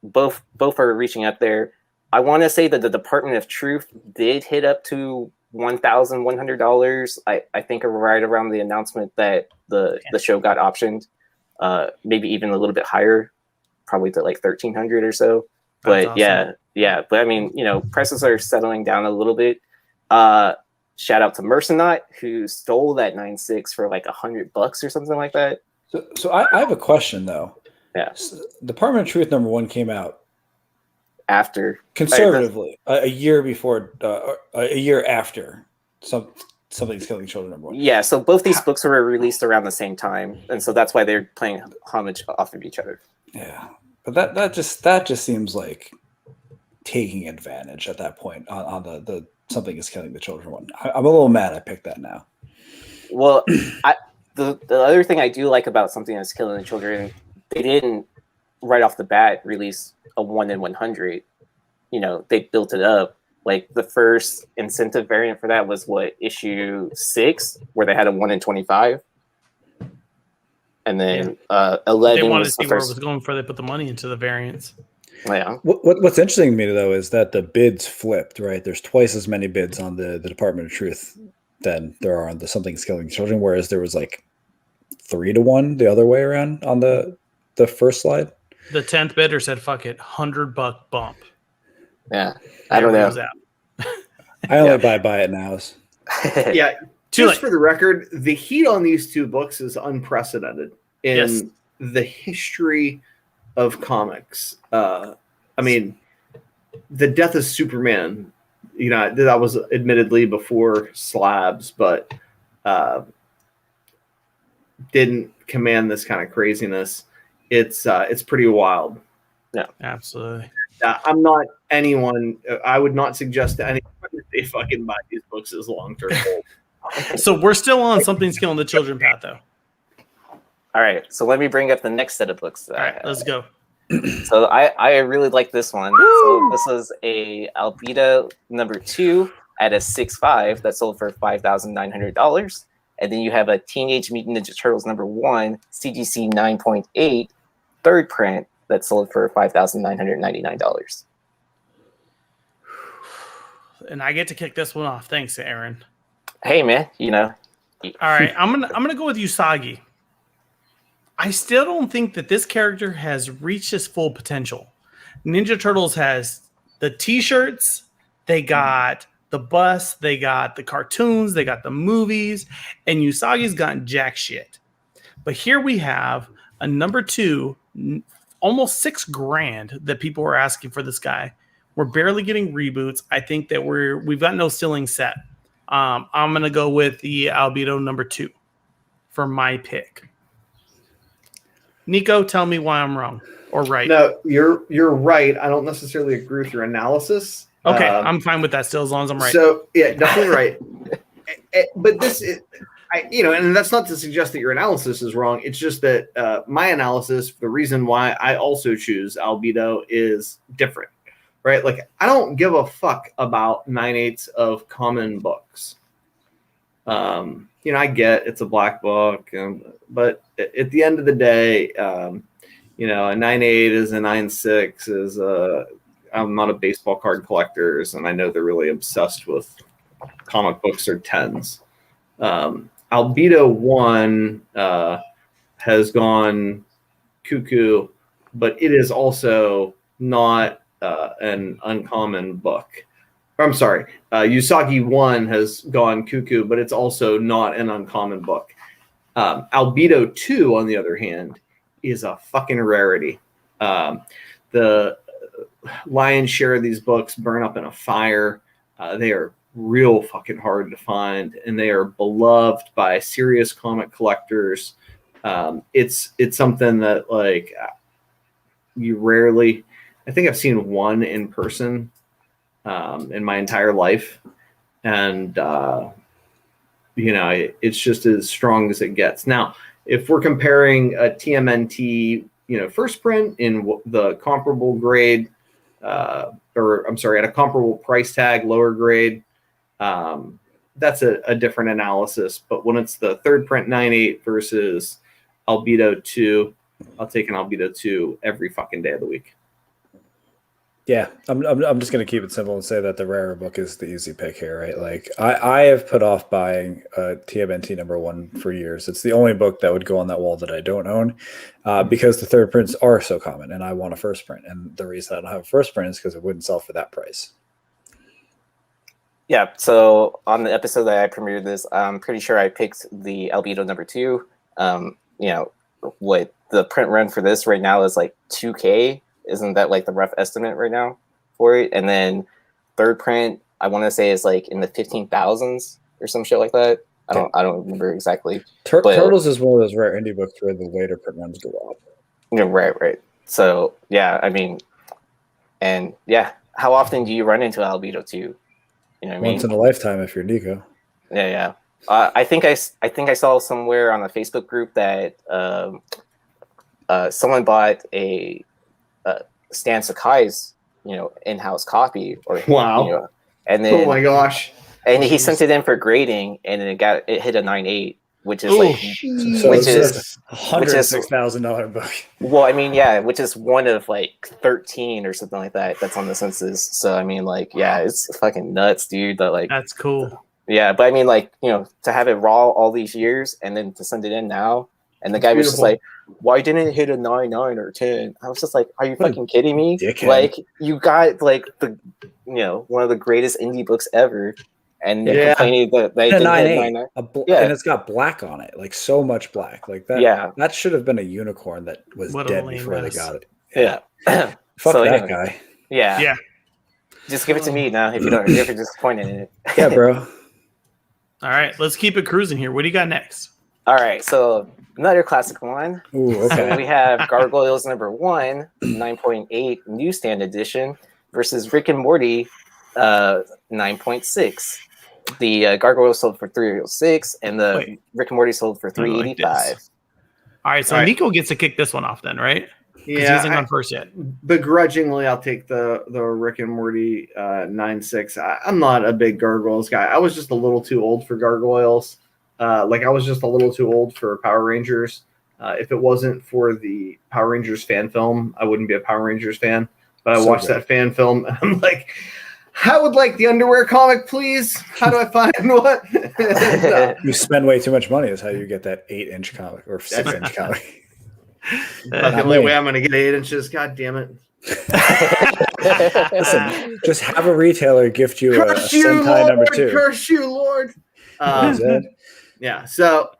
both are reaching up there. I want to say that the Department of Truth did hit up to $1,100. I think right around the announcement that the show got optioned, maybe even a little bit higher, probably to like 1,300 or so. But awesome. yeah. But I mean, prices are settling down a little bit. Shout out to Mercenaut who stole that 9.6 for like $100 or something like that. So I have a question though. Yeah. So Department of Truth number 1 came out after conservatively a year before, a year after Something's Killing Children number 1. Yeah. So both these books were released around the same time, and so that's why they're playing homage off of each other. Yeah, but that just seems like taking advantage at that point on the Something Is Killing the Children one. I'm a little mad I picked that now. Well, the other thing I do like about Something That's Killing the Children, they didn't right off the bat release a 1 in 100. They built it up. Like the first incentive variant for that was issue 6, where they had a 1 in 25. And then 11. They wanted to see where it was going before they put the money into the variants. Yeah. What's interesting to me though is that the bids flipped. Right, there's twice as many bids on the Department of Truth than there are on the Something's Killing Children, whereas there was like 3-1 the other way around on the first slide. The 10th bidder said, "Fuck it, $100 bump." Yeah, I don't know. I only buy it now. Yeah, just for the record, the heat on these two books is unprecedented in the history of comics. I mean, the Death of Superman, that was admittedly before Slabs, but didn't command this kind of craziness. It's pretty wild. Yeah, absolutely. I'm not anyone. I would not suggest to anyone that they fucking buy these books as long-term goals. So we're still on Something's Killing the Children path, though. All right, so let me bring up the next set of books. All right, let's go. So I really like this one. So this was a Albedo number 2 at a 6.5 that sold for $5,900, and then you have a Teenage Mutant Ninja Turtles number 1 CGC 9.8 third print that sold for $5,999. And I get to kick this one off. Thanks, Aaron. Hey, man. All right, I'm gonna go with Usagi. I still don't think that this character has reached his full potential. Ninja Turtles has the T-shirts, they got the bus, they got the cartoons, they got the movies, and Usagi's gotten jack shit. But here we have a number 2, almost $6,000 that people were asking for this guy. We're barely getting reboots. I think that we've got no ceiling set. I'm gonna go with the Albedo number 2 for my pick. Niko, tell me why I'm wrong or right. No, you're right. I don't necessarily agree with your analysis. Okay, I'm fine with that still as long as I'm right. So yeah, definitely right. But this is, and that's not to suggest that your analysis is wrong. It's just that my analysis, the reason why I also choose Albedo is different, right? Like I don't give a fuck about 9/8 of common books. I get it's a black book, but at the end of the day, a 9/8 is a 9/6 is I'm not a baseball card collector, and I know they're really obsessed with comic books or 10s. Albedo 1 has gone cuckoo, but it is also not an uncommon book. I'm sorry, Usagi 1 has gone cuckoo, but it's also not an uncommon book. Albedo 2, on the other hand, is a fucking rarity. The lion's share of these books burn up in a fire. They are real fucking hard to find, and they are beloved by serious comic collectors. It's something that, like, you rarely, I think I've seen one in person in my entire life, and it's just as strong as it gets. Now, if we're comparing a TMNT, first print in the comparable grade, at a comparable price tag, lower grade, that's a different analysis. But when it's the third print 9.8 versus Albedo 2, I'll take an Albedo 2 every fucking day of the week. Yeah, I'm just going to keep it simple and say that the rarer book is the easy pick here, right? Like, I have put off buying TMNT #1 for years. It's the only book that would go on that wall that I don't own because the third prints are so common, and I want a first print. And the reason I don't have a first print is because it wouldn't sell for that price. Yeah, so on the episode that I premiered this, I'm pretty sure I picked the Albedo #2. What the print run for this right now is like 2K. Isn't that like the rough estimate right now for it? And then third print, I want to say is like in the 15,000s or some shit like that. I don't remember exactly. Turtles is one of those rare indie books where the later print runs go up. Yeah, right. So yeah, I mean, and yeah, how often do you run into Albedo 2? You know what I mean? Once in a lifetime if you're Niko. Yeah. I think I saw somewhere on a Facebook group that someone bought a Stan Sakai's in-house copy, or wow, and then oh my gosh, and he sent it in for grading, and then it hit a 9.8, which is which is $106,000 book. Well, I mean, yeah, which is one of like 13 or something like that that's on the census. So I mean, like, yeah, it's fucking nuts, dude. That, like, that's cool. Yeah, but I mean, like, to have it raw all these years and then to send it in now, and the guy was just like, why didn't it hit a 9.9 or 10? I was just like, are you fucking kidding me? Dickhead. Like, you got like the one of the greatest indie books ever, and you're complaining that they didn't hit 9.9. And it's got black on it, like so much black, like that. Yeah, that should have been a unicorn that was dead before they got it. Yeah, fuck that guy. Yeah, just give it to me now if you're disappointed in it. Yeah, bro. All right, let's keep it cruising here. What do you got next? All right, so another classic one. Ooh, okay. So we have Gargoyles #1, 9.8 newsstand edition versus Rick and Morty 9.6. The Gargoyles sold for $306, and the Rick and Morty sold for $385. Like all right, so Niko gets to kick this one off then, right? Yeah, he hasn't gone first yet. Begrudgingly, I'll take the Rick and Morty 9.6. I'm not a big Gargoyles guy. I was just a little too old for Gargoyles. I was just a little too old for Power Rangers. If it wasn't for the Power Rangers fan film, I wouldn't be a Power Rangers fan. But I watched that fan film, and I'm like, I would like the underwear comic, please. How do I find what? You spend way too much money is how you get that 8-inch comic or 6-inch comic. That's the only way I'm going to get 8 inches. God damn it. Listen, just have a retailer gift you a Sentai #2. Curse you, Lord. Yeah. So,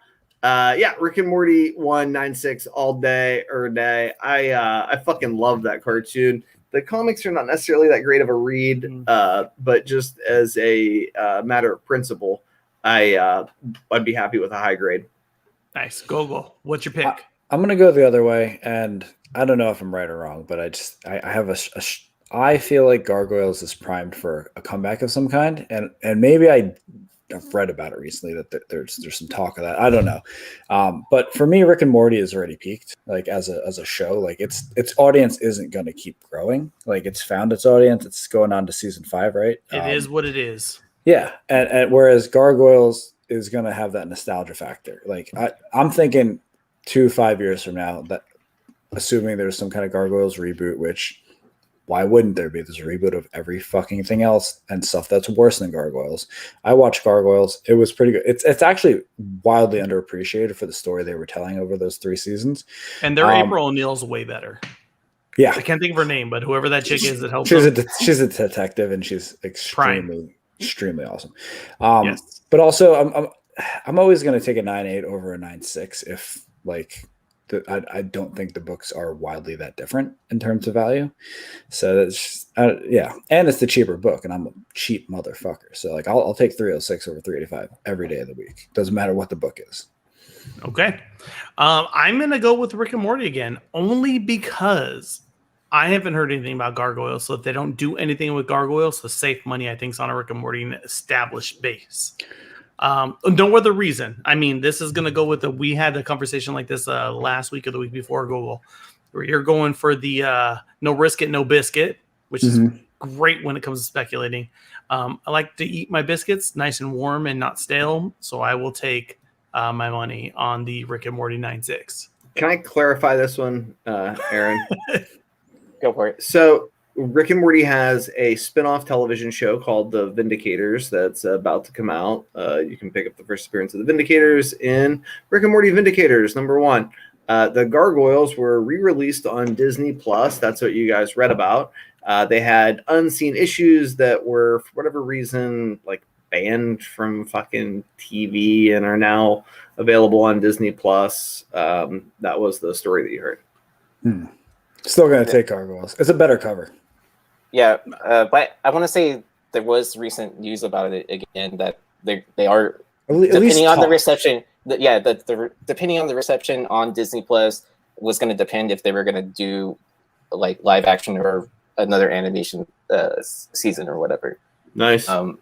Rick and Morty 1.96 all day or day. I fucking love that cartoon. The comics are not necessarily that great of a read, but just as a matter of principle, I'd be happy with a high grade. Nice. Gogol, what's your pick? I'm going to go the other way, and I don't know if I'm right or wrong, but I have I feel like Gargoyles is primed for a comeback of some kind, and maybe I've read about it recently that there's some talk of that. I don't know, but for me, Rick and Morty is already peaked. Like as a show, like its audience isn't going to keep growing. Like it's found its audience. It's going on to season 5, right? It is what it is. Yeah, and whereas Gargoyles is going to have that nostalgia factor. Like I'm thinking 2-5 years from now, that assuming there's some kind of Gargoyles reboot, which why wouldn't there be? There's a reboot of every fucking thing else and stuff that's worse than Gargoyles. I watched Gargoyles. It was pretty good. It's actually wildly underappreciated for the story they were telling over those 3 seasons. And their April O'Neil's way better. Yeah. I can't think of her name, but whoever that chick is that helps she's a detective, and she's extremely awesome. Yes. But also, I'm always going to take a 9.8 over a 9.6 if like I don't think the books are wildly that different in terms of value. So that's yeah, and it's the cheaper book, and I'm a cheap motherfucker. So like I'll take 306 over 385 every day of the week. Doesn't matter what the book is. Okay, I'm gonna go with Rick and Morty again, only because I haven't heard anything about Gargoyles. So if they don't do anything with Gargoyles, the safe money I think is on a Rick and Morty established base. No other reason. I mean, this is going to go with we had a conversation like this last week or the week before Google, where you're going for the no risk it, no biscuit, which is great when it comes to speculating. I like to eat my biscuits nice and warm and not stale. So I will take my money on the Rick and Morty 9.6. Can I clarify this one, Aaron? Go for it. So Rick and Morty has a spin-off television show called The Vindicators that's about to come out. You can pick up the first appearance of the Vindicators in Rick and Morty Vindicators #1. The Gargoyles were re-released on Disney Plus. That's what you guys read about. They had unseen issues that were, for whatever reason, like banned from fucking TV and are now available on Disney Plus. That was the story that you heard. Still going to take Gargoyles. It's a better cover. Yeah, but I want to say there was recent news about it again that they are depending on the reception. Depending on the reception on Disney Plus was going to depend if they were going to do like live action or another animation season or whatever. Nice. And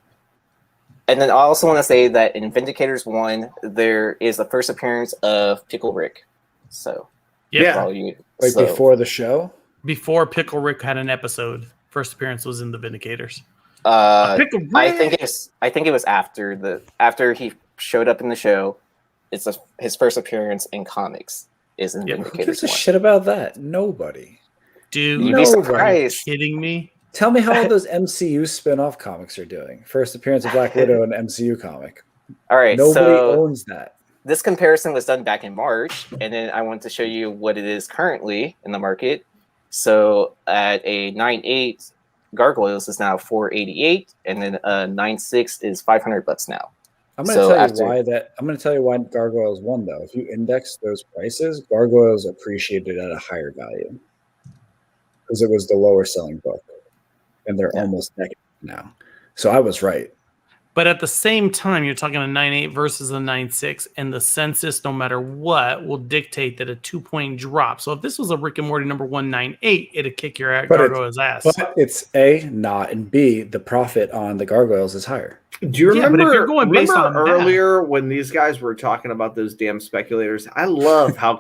then I also want to say that in Vindicators 1 there is the first appearance of Pickle Rick. So before the show, before Pickle Rick had an episode. First appearance was in the Vindicators. I think it was after he showed up in the show. It's his first appearance in comics is in Vindicators. Who gives a shit about that? Nobody. Dude, you'd be surprised. Are you kidding me? Tell me how all those MCU spin-off comics are doing. First appearance of Black Widow in an MCU comic. All right, nobody owns that. This comparison was done back in March, and then I want to show you what it is currently in the market. So at a 9.8, Gargoyles is now $488, and then a 9.6 is $500 now. I'm going to tell you why Gargoyles won though. If you index those prices, Gargoyles appreciated at a higher value because it was the lower selling book, and they're almost decades now. So I was right. But at the same time, you're talking a 9.8 versus a 9.6, and the census, no matter what, will dictate that a 2-point drop. So if this was a Rick and Morty #1 9.8, it'd kick your Gargoyles' ass. But it's A, not, and B, the profit on the Gargoyles is higher. Do you remember, but if you're going based on earlier when these guys were talking about those damn speculators? I love how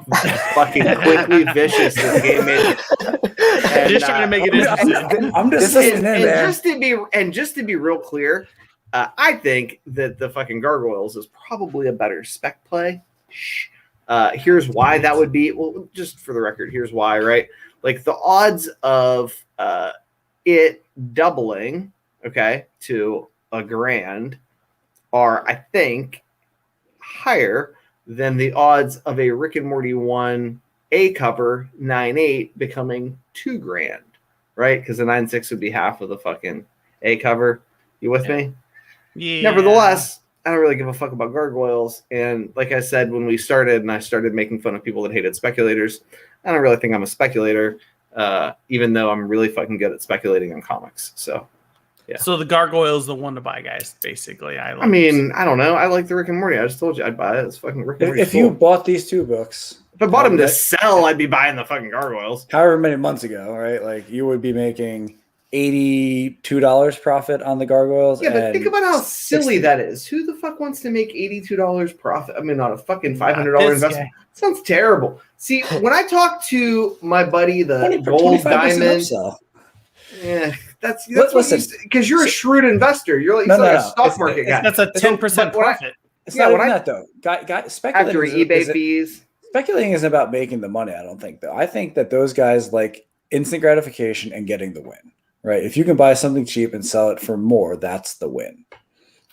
fucking quickly vicious this game is. And, just trying to make it interesting. I'm just listening in there. Just to be real clear, I think that the fucking Gargoyles is probably a better spec play. Here's why that would be. Well, just for the record, here's why, right? Like the odds of it doubling, okay, to $1,000 are, I think, higher than the odds of a Rick and Morty 1A cover 9.8 becoming $2,000, right? Because the 9.6 would be half of the fucking A cover. You with me? Yeah. Nevertheless, I don't really give a fuck about Gargoyles. And like I said, when we started and I started making fun of people that hated speculators, I don't really think I'm a speculator, even though I'm really fucking good at speculating on comics. So, yeah. So the Gargoyles the one to buy, guys, basically. I don't know. I like the Rick and Morty. I just told you I'd buy it. It's fucking Rick and Morty. If you bought these 2 books. If I bought them to sell, I'd be buying the fucking Gargoyles. However many months ago, right? Like you would be making $82 profit on the Gargoyles. Yeah, but think about how silly that is. Who the fuck wants to make $82 profit? I mean, on a fucking $500 investment. Sounds terrible. See, when I talk to my buddy, the Gold Diamond, yeah, that's because you're a shrewd investor. You're like, a stock market guy. That's a 10% profit. It's not even that though. Speculating after eBay fees. Speculating isn't about making the money. I don't think though. I think that those guys like. instant gratification and getting the win, right? If you can buy something cheap and sell it for more, that's the win.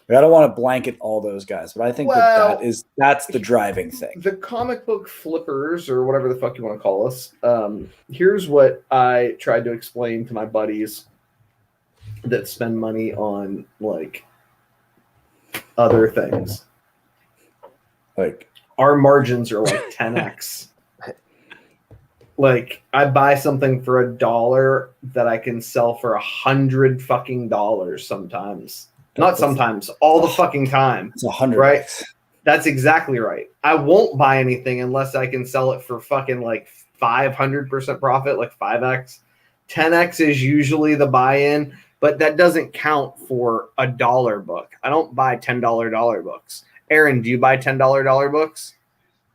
I don't want to blanket all those guys, but I think that's the driving thing. The comic book flippers, or whatever the fuck you want to call us, here's what I tried to explain to my buddies that spend money on like other things. Like our margins are like 10x. Like I buy something for $1 that I can sell for $100 fucking sometimes. Not sometimes, all the fucking time. It's 100, right? That's exactly right. I won't buy anything unless I can sell it for fucking like 500% profit, like 5x. 10x is usually the buy-in, but that doesn't count for a dollar book. I don't buy $10 dollar books. Aaron, do you buy $10 dollar books?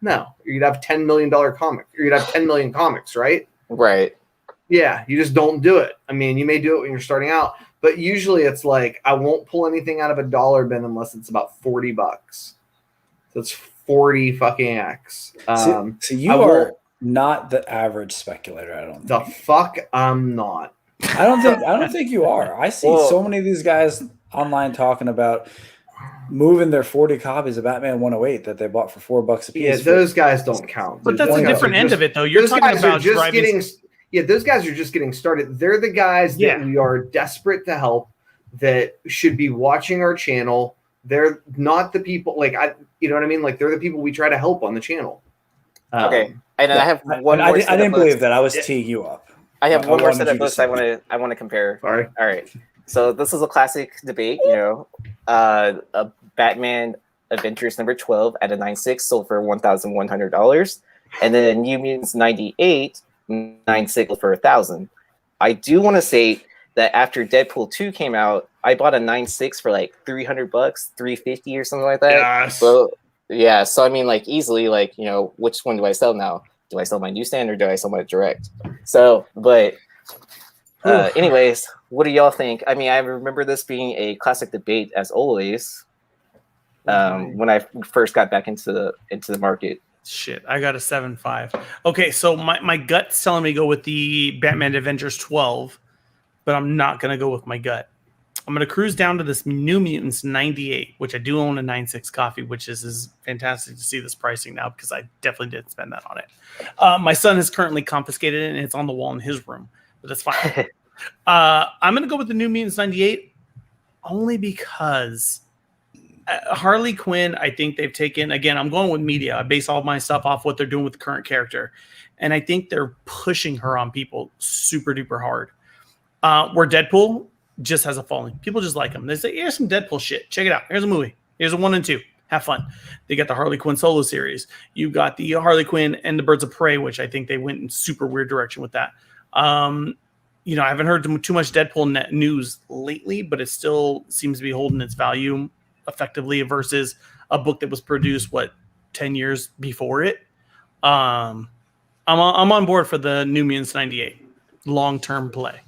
No. You'd have $10 million comic. Or you'd have 10 million comics, right? Right. Yeah, you just don't do it. I mean, you may do it when you're starting out, but usually it's like I won't pull anything out of a dollar bin unless it's about $40. So it's 40 fucking X. So you are not the average speculator, I don't think. The fuck I'm not. I don't think you are. I see so many of these guys online talking about moving their 40 copies of Batman 108 that they bought for $4 a piece. Yeah, those guys don't count. But that's a different end of it, though. You're talking about just getting. Yeah, those guys are just getting started. They're the guys that we are desperate to help, that should be watching our channel. They're not the people you know what I mean? Like they're the people we try to help on the channel. Okay, and I have one more. I didn't believe that. I was teeing you up. I have one more set of books I want to compare. All right. All right. So this is a classic debate. You know, a Batman Adventures number 12 at a 9.6 sold for $1,100, and then New Mutants 98. 9.6 for $1,000. I do want to say that after Deadpool 2 came out, I bought a 9.6 for like $300, $350 or something like that. Yes. So yeah, so I mean, like easily, like, you know, which one do I sell now? Do I sell my newsstand or do I sell my direct? So, but anyways, what do y'all think? I mean, I remember this being a classic debate as always when I first got back into the market. Shit, I got a 7.5. Okay, so my gut's telling me to go with the Batman Avengers 12, but I'm not going to go with my gut. I'm going to cruise down to this New Mutants 98, which I do own a 9.6 copy, which is fantastic to see this pricing now because I definitely did spend that on it. My son has currently confiscated it, and it's on the wall in his room, but that's fine. I'm going to go with the New Mutants 98 only because Harley Quinn, I think they've taken, again, I'm going with media. I base all my stuff off what they're doing with the current character. And I think they're pushing her on people super duper hard. Where Deadpool just has a following. People just like him. They say, here's some Deadpool shit. Check it out. Here's a movie. Here's a 1 and 2. Have fun. They got the Harley Quinn solo series. You got the Harley Quinn and the Birds of Prey, which I think they went in super weird direction with that. You know, I haven't heard too much Deadpool news lately, but it still seems to be holding its value effectively versus a book that was produced 10 years before it. I'm on board for the New Mutants 98 long-term play.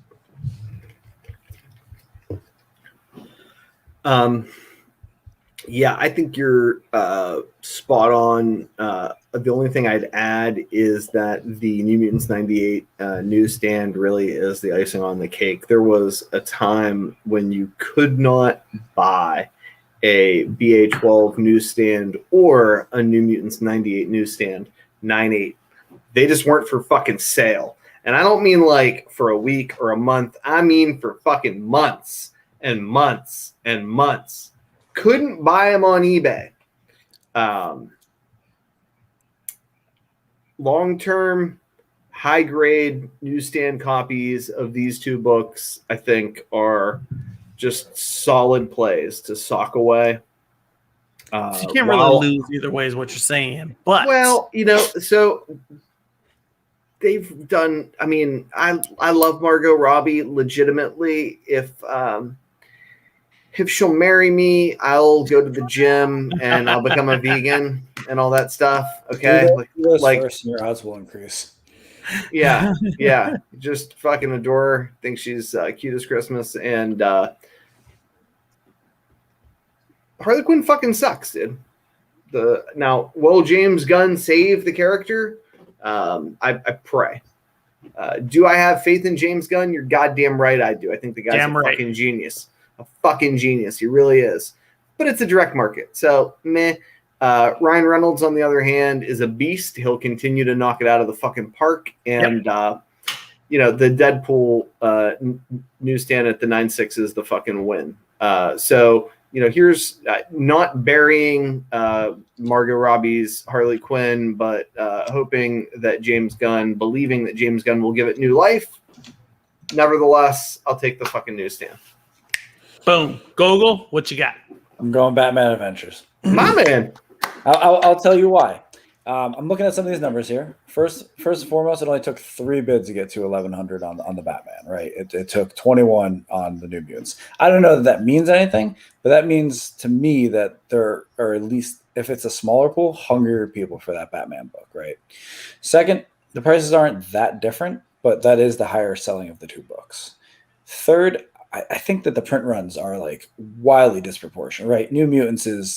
Yeah, I think you're spot on. The only thing I'd add is that the New Mutants 98 newsstand really is the icing on the cake. There was a time when you could not buy a BA12 newsstand or a New Mutants 98 newsstand 9.8. They just weren't for fucking sale. And I don't mean like for a week or a month. I mean for fucking months and months and months. Couldn't buy them on eBay. Long-term, high-grade newsstand copies of these two books, I think, are just solid plays to sock away. So you can't really lose either way is what you're saying. But well, you know, so they've done, I mean, I love Margot Robbie legitimately. If she'll marry me, I'll go to the gym and I'll become a vegan and all that stuff. Okay. Like first and your odds will increase. Yeah. Yeah. Just fucking adore her. Think she's cute as Christmas. And Harley Quinn fucking sucks, dude. Now, will James Gunn save the character? I pray. Do I have faith in James Gunn? You're goddamn right I do. I think the guy's Damn right. fucking genius. A fucking genius. He really is. But it's a direct market. So, meh. Ryan Reynolds, on the other hand, is a beast. He'll continue to knock it out of the fucking park. And, the Deadpool newsstand at the 9.6 is the fucking win. So, here's not burying Margot Robbie's Harley Quinn, but hoping that believing that James Gunn will give it new life. Nevertheless, I'll take the fucking newsstand. Boom. Gogol, what you got? I'm going Batman Adventures. My man. I'll tell you why. I'm looking at some of these numbers here. First and foremost, it only took 3 bids to get to 1,100 on the Batman, right? It took 21 on the New Mutants. I don't know that means anything, but that means to me that there are, at least if it's a smaller pool, hungrier people for that Batman book, right? Second, the prices aren't that different, but that is the higher selling of the 2 books. Third, I think that the print runs are like wildly disproportionate, right? New Mutants is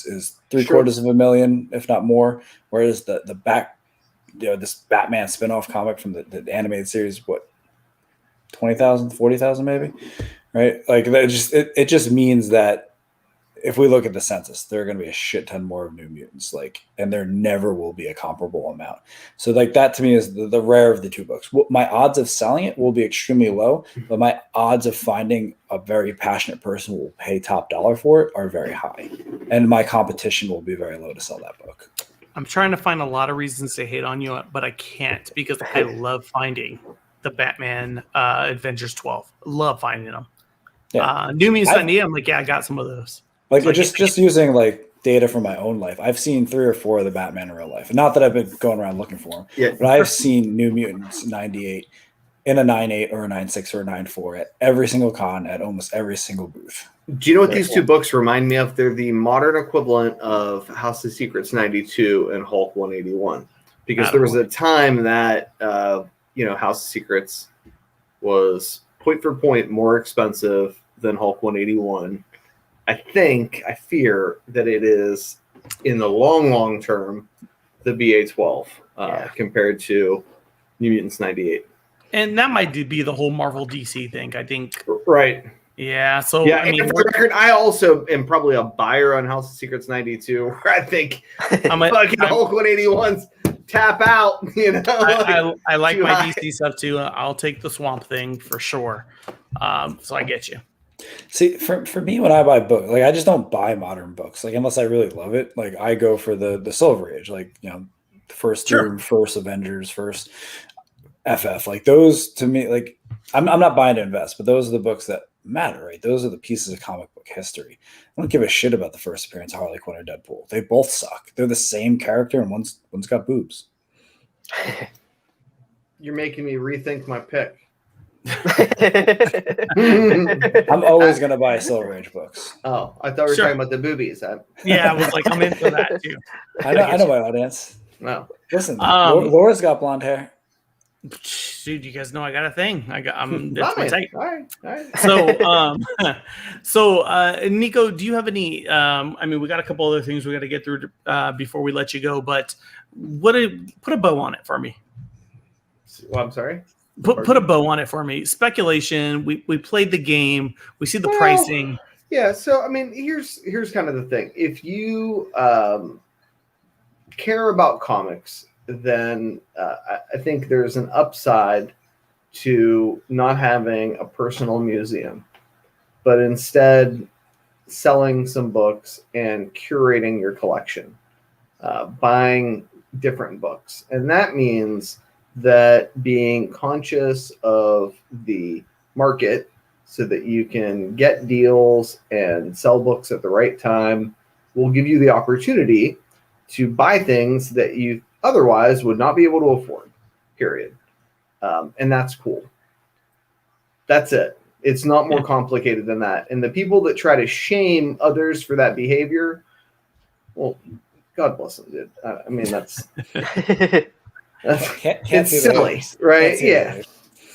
750,000, if not more, whereas the this Batman spinoff comic from the animated series, 20,000, 40,000 maybe, right? Like that it just means that if we look at the census, there are going to be a shit ton more of New Mutants, and there never will be a comparable amount. So that to me is the rare of the 2 books. My odds of selling it will be extremely low, but my odds of finding a very passionate person who will pay top dollar for it are very high. And my competition will be very low to sell that book. I'm trying to find a lot of reasons to hate on you, but I can't because I love finding the Batman Adventures 12. Love finding them. Yeah. New Mutants 98, I'm like, yeah, I got some of those. Just using data from my own life, I've seen 3 or 4 of the Batman in real life. Not that I've been going around looking for them, but I've seen New Mutants 98 in a 9.8 or a 9.6 or a 9.4 at every single con, at almost every single booth. Do you know what these 2 books remind me of? They're the modern equivalent of House of Secrets 92 and Hulk 181. Because there was a time that, House of Secrets was point for point more expensive than Hulk 181. I fear that it is, in the long term, the BA-12 compared to New Mutants 98. And that might be the whole Marvel DC thing, I think. Right. Yeah. So, yeah, I mean, for the record, I also am probably a buyer on House of Secrets 92, where I think fucking Hulk 181's tap out, I like my high. DC stuff too. I'll take the Swamp Thing for sure. So I get you. See, for me, when I buy books, I just don't buy modern books, unless I really love it. I go for the Silver Age, the first through first Avengers, first FF, those to me, I'm not buying to invest, but those are the books that matter, right? Those are the pieces of comic book history. I don't give a shit about the first appearance of Harley Quinn or Deadpool. They both suck. They're the same character, and one's got boobs. You're making me rethink my pick. I'm always going to buy Silver Age books. Oh, I thought we were talking about the boobies. Yeah, I was like, I'm into that too. I know my audience. No. Listen, Laura's got blonde hair. Dude, you guys know I got a thing. That's my type. All right. So, Niko, do you have any? We got a couple other things we got to get through before we let you go. But put a bow on it for me. Well, I'm sorry. Put a bow on it for me. Speculation. We played the game. We see the pricing. Yeah. So here's kind of the thing. If you care about comics, then I think there's an upside to not having a personal museum, but instead selling some books and curating your collection, buying different books. And that means that being conscious of the market so that you can get deals and sell books at the right time will give you the opportunity to buy things that you otherwise would not be able to afford, period. And that's cool. That's it. It's not more complicated than that. And the people that try to shame others for that behavior, well, God bless them, dude. That's it's silly, right? Yeah.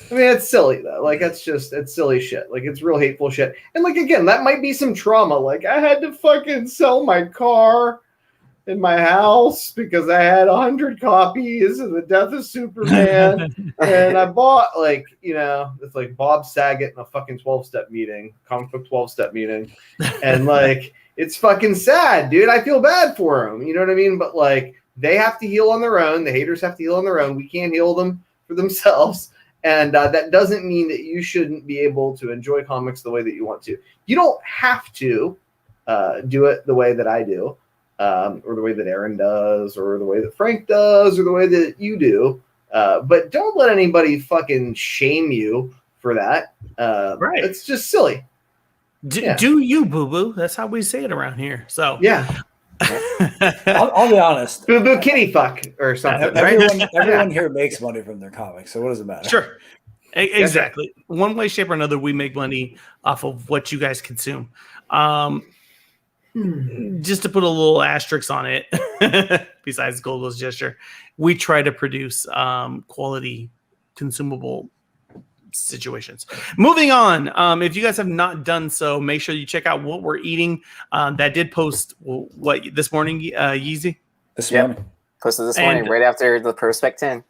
It's silly though. It's silly shit. It's real hateful shit. And again, that might be some trauma. I had to fucking sell my car in my house because I had 100 copies of The Death of Superman. And I bought it's like Bob Saget in a fucking 12-step meeting, comic book 12-step meeting. And it's fucking sad, dude. I feel bad for them. You know what I mean? But they have to heal on their own. The haters have to heal on their own. We can't heal them for themselves. And that doesn't mean that you shouldn't be able to enjoy comics the way that you want to. You don't have to do it the way that I do. Or the way that Aaron does, or the way that Frank does, or the way that you do. But don't let anybody fucking shame you for that. Right. It's just silly. Do you, boo-boo? That's how we say it around here. So yeah. I'll be honest. Boo-boo kitty fuck or something. Everyone here makes money from their comics, so what does it matter? Sure. Exactly. One way, shape, or another, we make money off of what you guys consume. Just to put a little asterisk on it, besides Gogol's gesture, we try to produce quality consumable situations. Moving on. If you guys have not done so, make sure you check out what we're eating. That did post this morning, Yeezy? This morning. Posted this morning, right after the Prospect 10.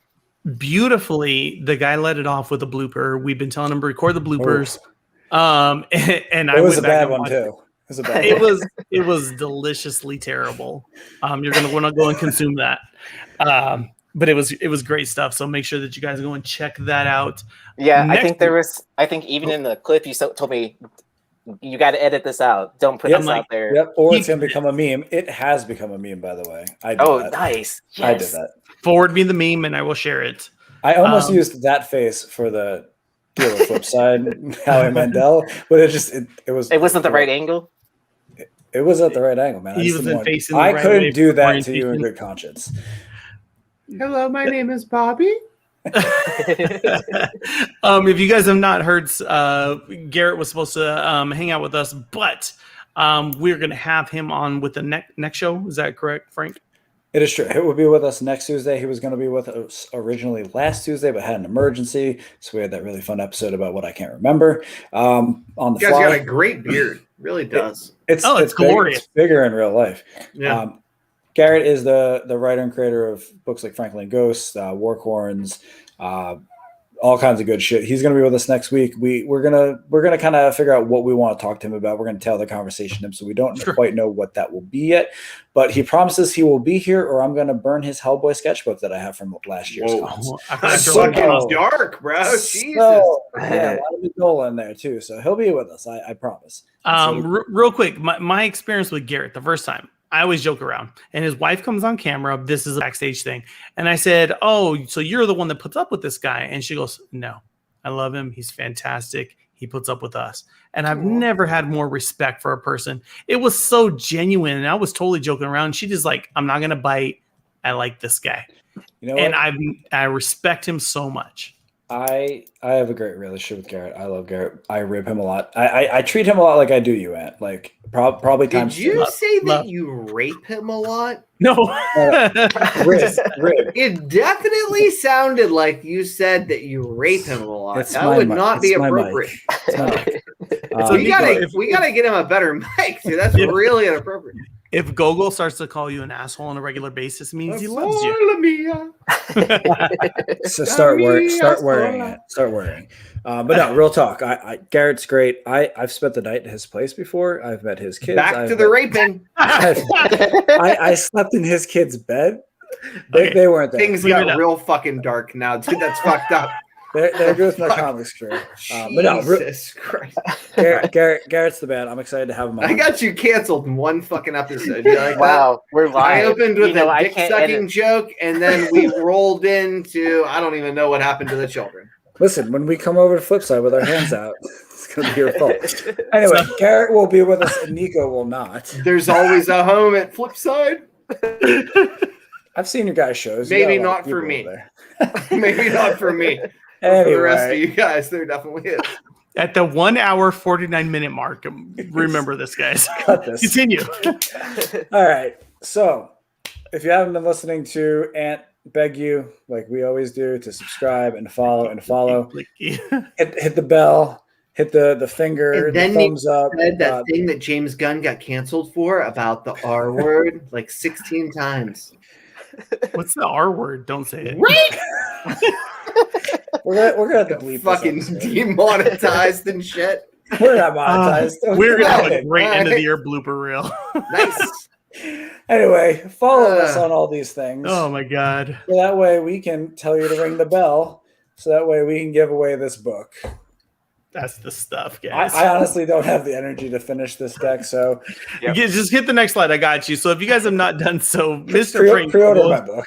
Beautifully, the guy let it off with a blooper. We've been telling him to record the bloopers. And it was a bad one too. It was deliciously terrible. You're gonna want to go and consume that. But it was great stuff. So make sure that you guys go and check that out. Yeah, I think even in the clip you told me you got to edit this out. Don't put this out there. Yep. Or it's gonna become a meme. It has become a meme, by the way. Nice. Yes. I did that. Forward me the meme and I will share it. I almost used that face for the deal with Flipside, Howie Mandel, but it wasn't the right angle. It was at the right angle, man. I couldn't do that to you in good conscience. Hello, my name is Bobby. If you guys have not heard, Garrett was supposed to hang out with us, but we're going to have him on with the next show. Is that correct, Frank? It is true. He will be with us next Tuesday. He was going to be with us originally last Tuesday, but had an emergency. So we had that really fun episode about what I can't remember. On the fly. Got a great beard. Really does. It's glorious. It's bigger in real life. Yeah. Garrett is the writer and creator of books like Franklin Ghost, Warcorns, all kinds of good shit. He's going to be with us next week. We're gonna kind of figure out what we want to talk to him about. We're going to tailor the conversation to him, so we don't quite know what that will be yet. But he promises he will be here, or I'm going to burn his Hellboy sketchbook that I have from last year's. That's fucking dark, bro. Jesus. Yeah, a lot of goal in there too. So he'll be with us. I promise. Real quick, my experience with Garrett the first time. I always joke around, and his wife comes on camera. This is a backstage thing. And I said, "Oh, so you're the one that puts up with this guy?" And she goes, "No, I love him. He's fantastic. He puts up with us." And I've never had more respect for a person. It was so genuine. And I was totally joking around. She just I'm not going to bite. I like this guy. You know what? And I respect him so much. I have a great relationship with Garrett. I love Garrett. I rib him a lot. I treat him a lot like I do you, Ant. Like probably times. Did you say that you rape him a lot? No. Rib. It definitely sounded like you said that you rape him a lot. That would not be appropriate. We gotta get him a better mic, dude. That's really inappropriate. If Gogol starts to call you an asshole on a regular basis, it means he loves you. So start wearing it. Start wearing. But no, real talk. Garrett's great. I've spent the night at his place before. I've met his kids. Back to the raping. I slept in his kid's bed. They weren't there. Things got real fucking dark now, dude. That's fucked up. They're good with my comics crew. But no, Jesus Christ. Garrett's the man. I'm excited to have him on. I got you canceled in one fucking episode. You like wow, we're live. I opened with a dick-sucking joke, and then we rolled into, I don't even know what happened to the children. Listen, when we come over to Flipside with our hands out, it's going to be your fault. Anyway, Garrett will be with us, and Niko will not. There's always a home at Flipside. I've seen your guys' shows. Maybe not for me. Maybe not for me. Anyway. For the rest of you guys, there definitely is. At the 1 hour, 49-minute mark, remember this, guys. Cut this. Continue. All right. So, if you haven't been listening to Ant, beg you, like we always do, to subscribe and follow. Hit the bell. hit the finger, And then the thumbs up. said that thing that James Gunn got canceled for about the R word like 16 times. What's the R word? Don't say it. We're gonna have to bleep Fucking this episode. demonetized and shit. We're not monetized. We're gonna have a great All end of the right. year blooper reel. Nice. Anyway, follow us on all these things. Oh my god. So that way we can tell you to ring the bell. So that way we can give away this book. That's the stuff, guys. I honestly don't have the energy to finish this deck, so Just hit the next slide. I got you. So if you guys have not done so, Mr. Frank pre-order Gogol, my book.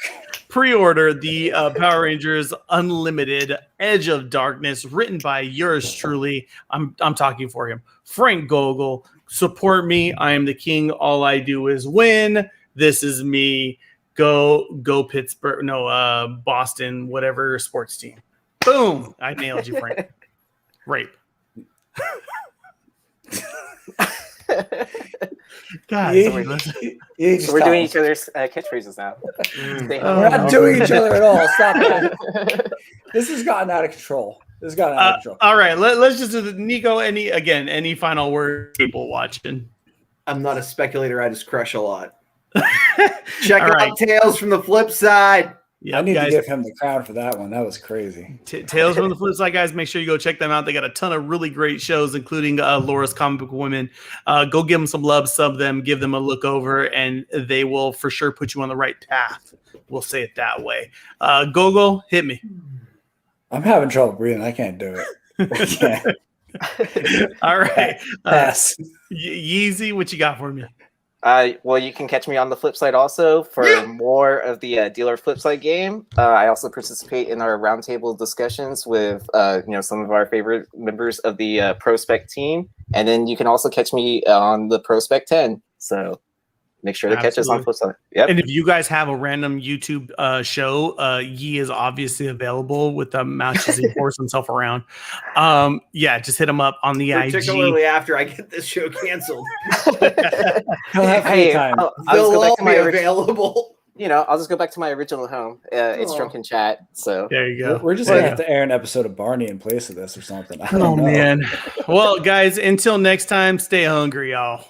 pre-order the Power Rangers Unlimited Edge of Darkness, written by yours truly. I'm talking for him, Frank Gogol. Support me. I am the king. All I do is win. This is me. Go Pittsburgh. No, Boston. Whatever sports team. Boom! I nailed you, Frank. Rape. God, You- sorry, listen. you just So we're tell doing us. each other's catchphrase now. Stay Oh, We're home. not doing each other at all. Stop that. This has gotten out of control. All right, let's just do the Niko. Any final words, people watching? I'm not a speculator. I just crush a lot. Check All out right. Tales from the Flip Side. I need guys, to give him the crown for that one. That was crazy. Tales from the Flip Side, guys. Make sure you go check them out. They got a ton of really great shows, including Laura's Comic Book Women. Go give them some love, sub them, give them a look over, and they will for sure put you on the right path. We'll say it that way. Gogol, hit me. I'm having trouble breathing. I can't do it. I can't. All right. Pass. Yeezy, what you got for me? Well, you can catch me on the Flipside also for more of the dealer Flipside game. I also participate in our roundtable discussions with some of our favorite members of the Prospect team, and then you can also catch me on the Prospect 10. So make sure to catch us on Flipside. Yep. And if you guys have a random YouTube show, Yee is obviously available with the matches he pours himself around. Just hit him up on the Particularly after I get this show canceled. He'll have free time. I'll just They'll go back all to be my available. I'll just go back to my original home. It's Aw. Drunken Chat. So IG. There you go. We're just gonna have to air an episode of Barney in place of this or something. I don't Oh know. man. Well, guys, until next time, stay hungry, y'all.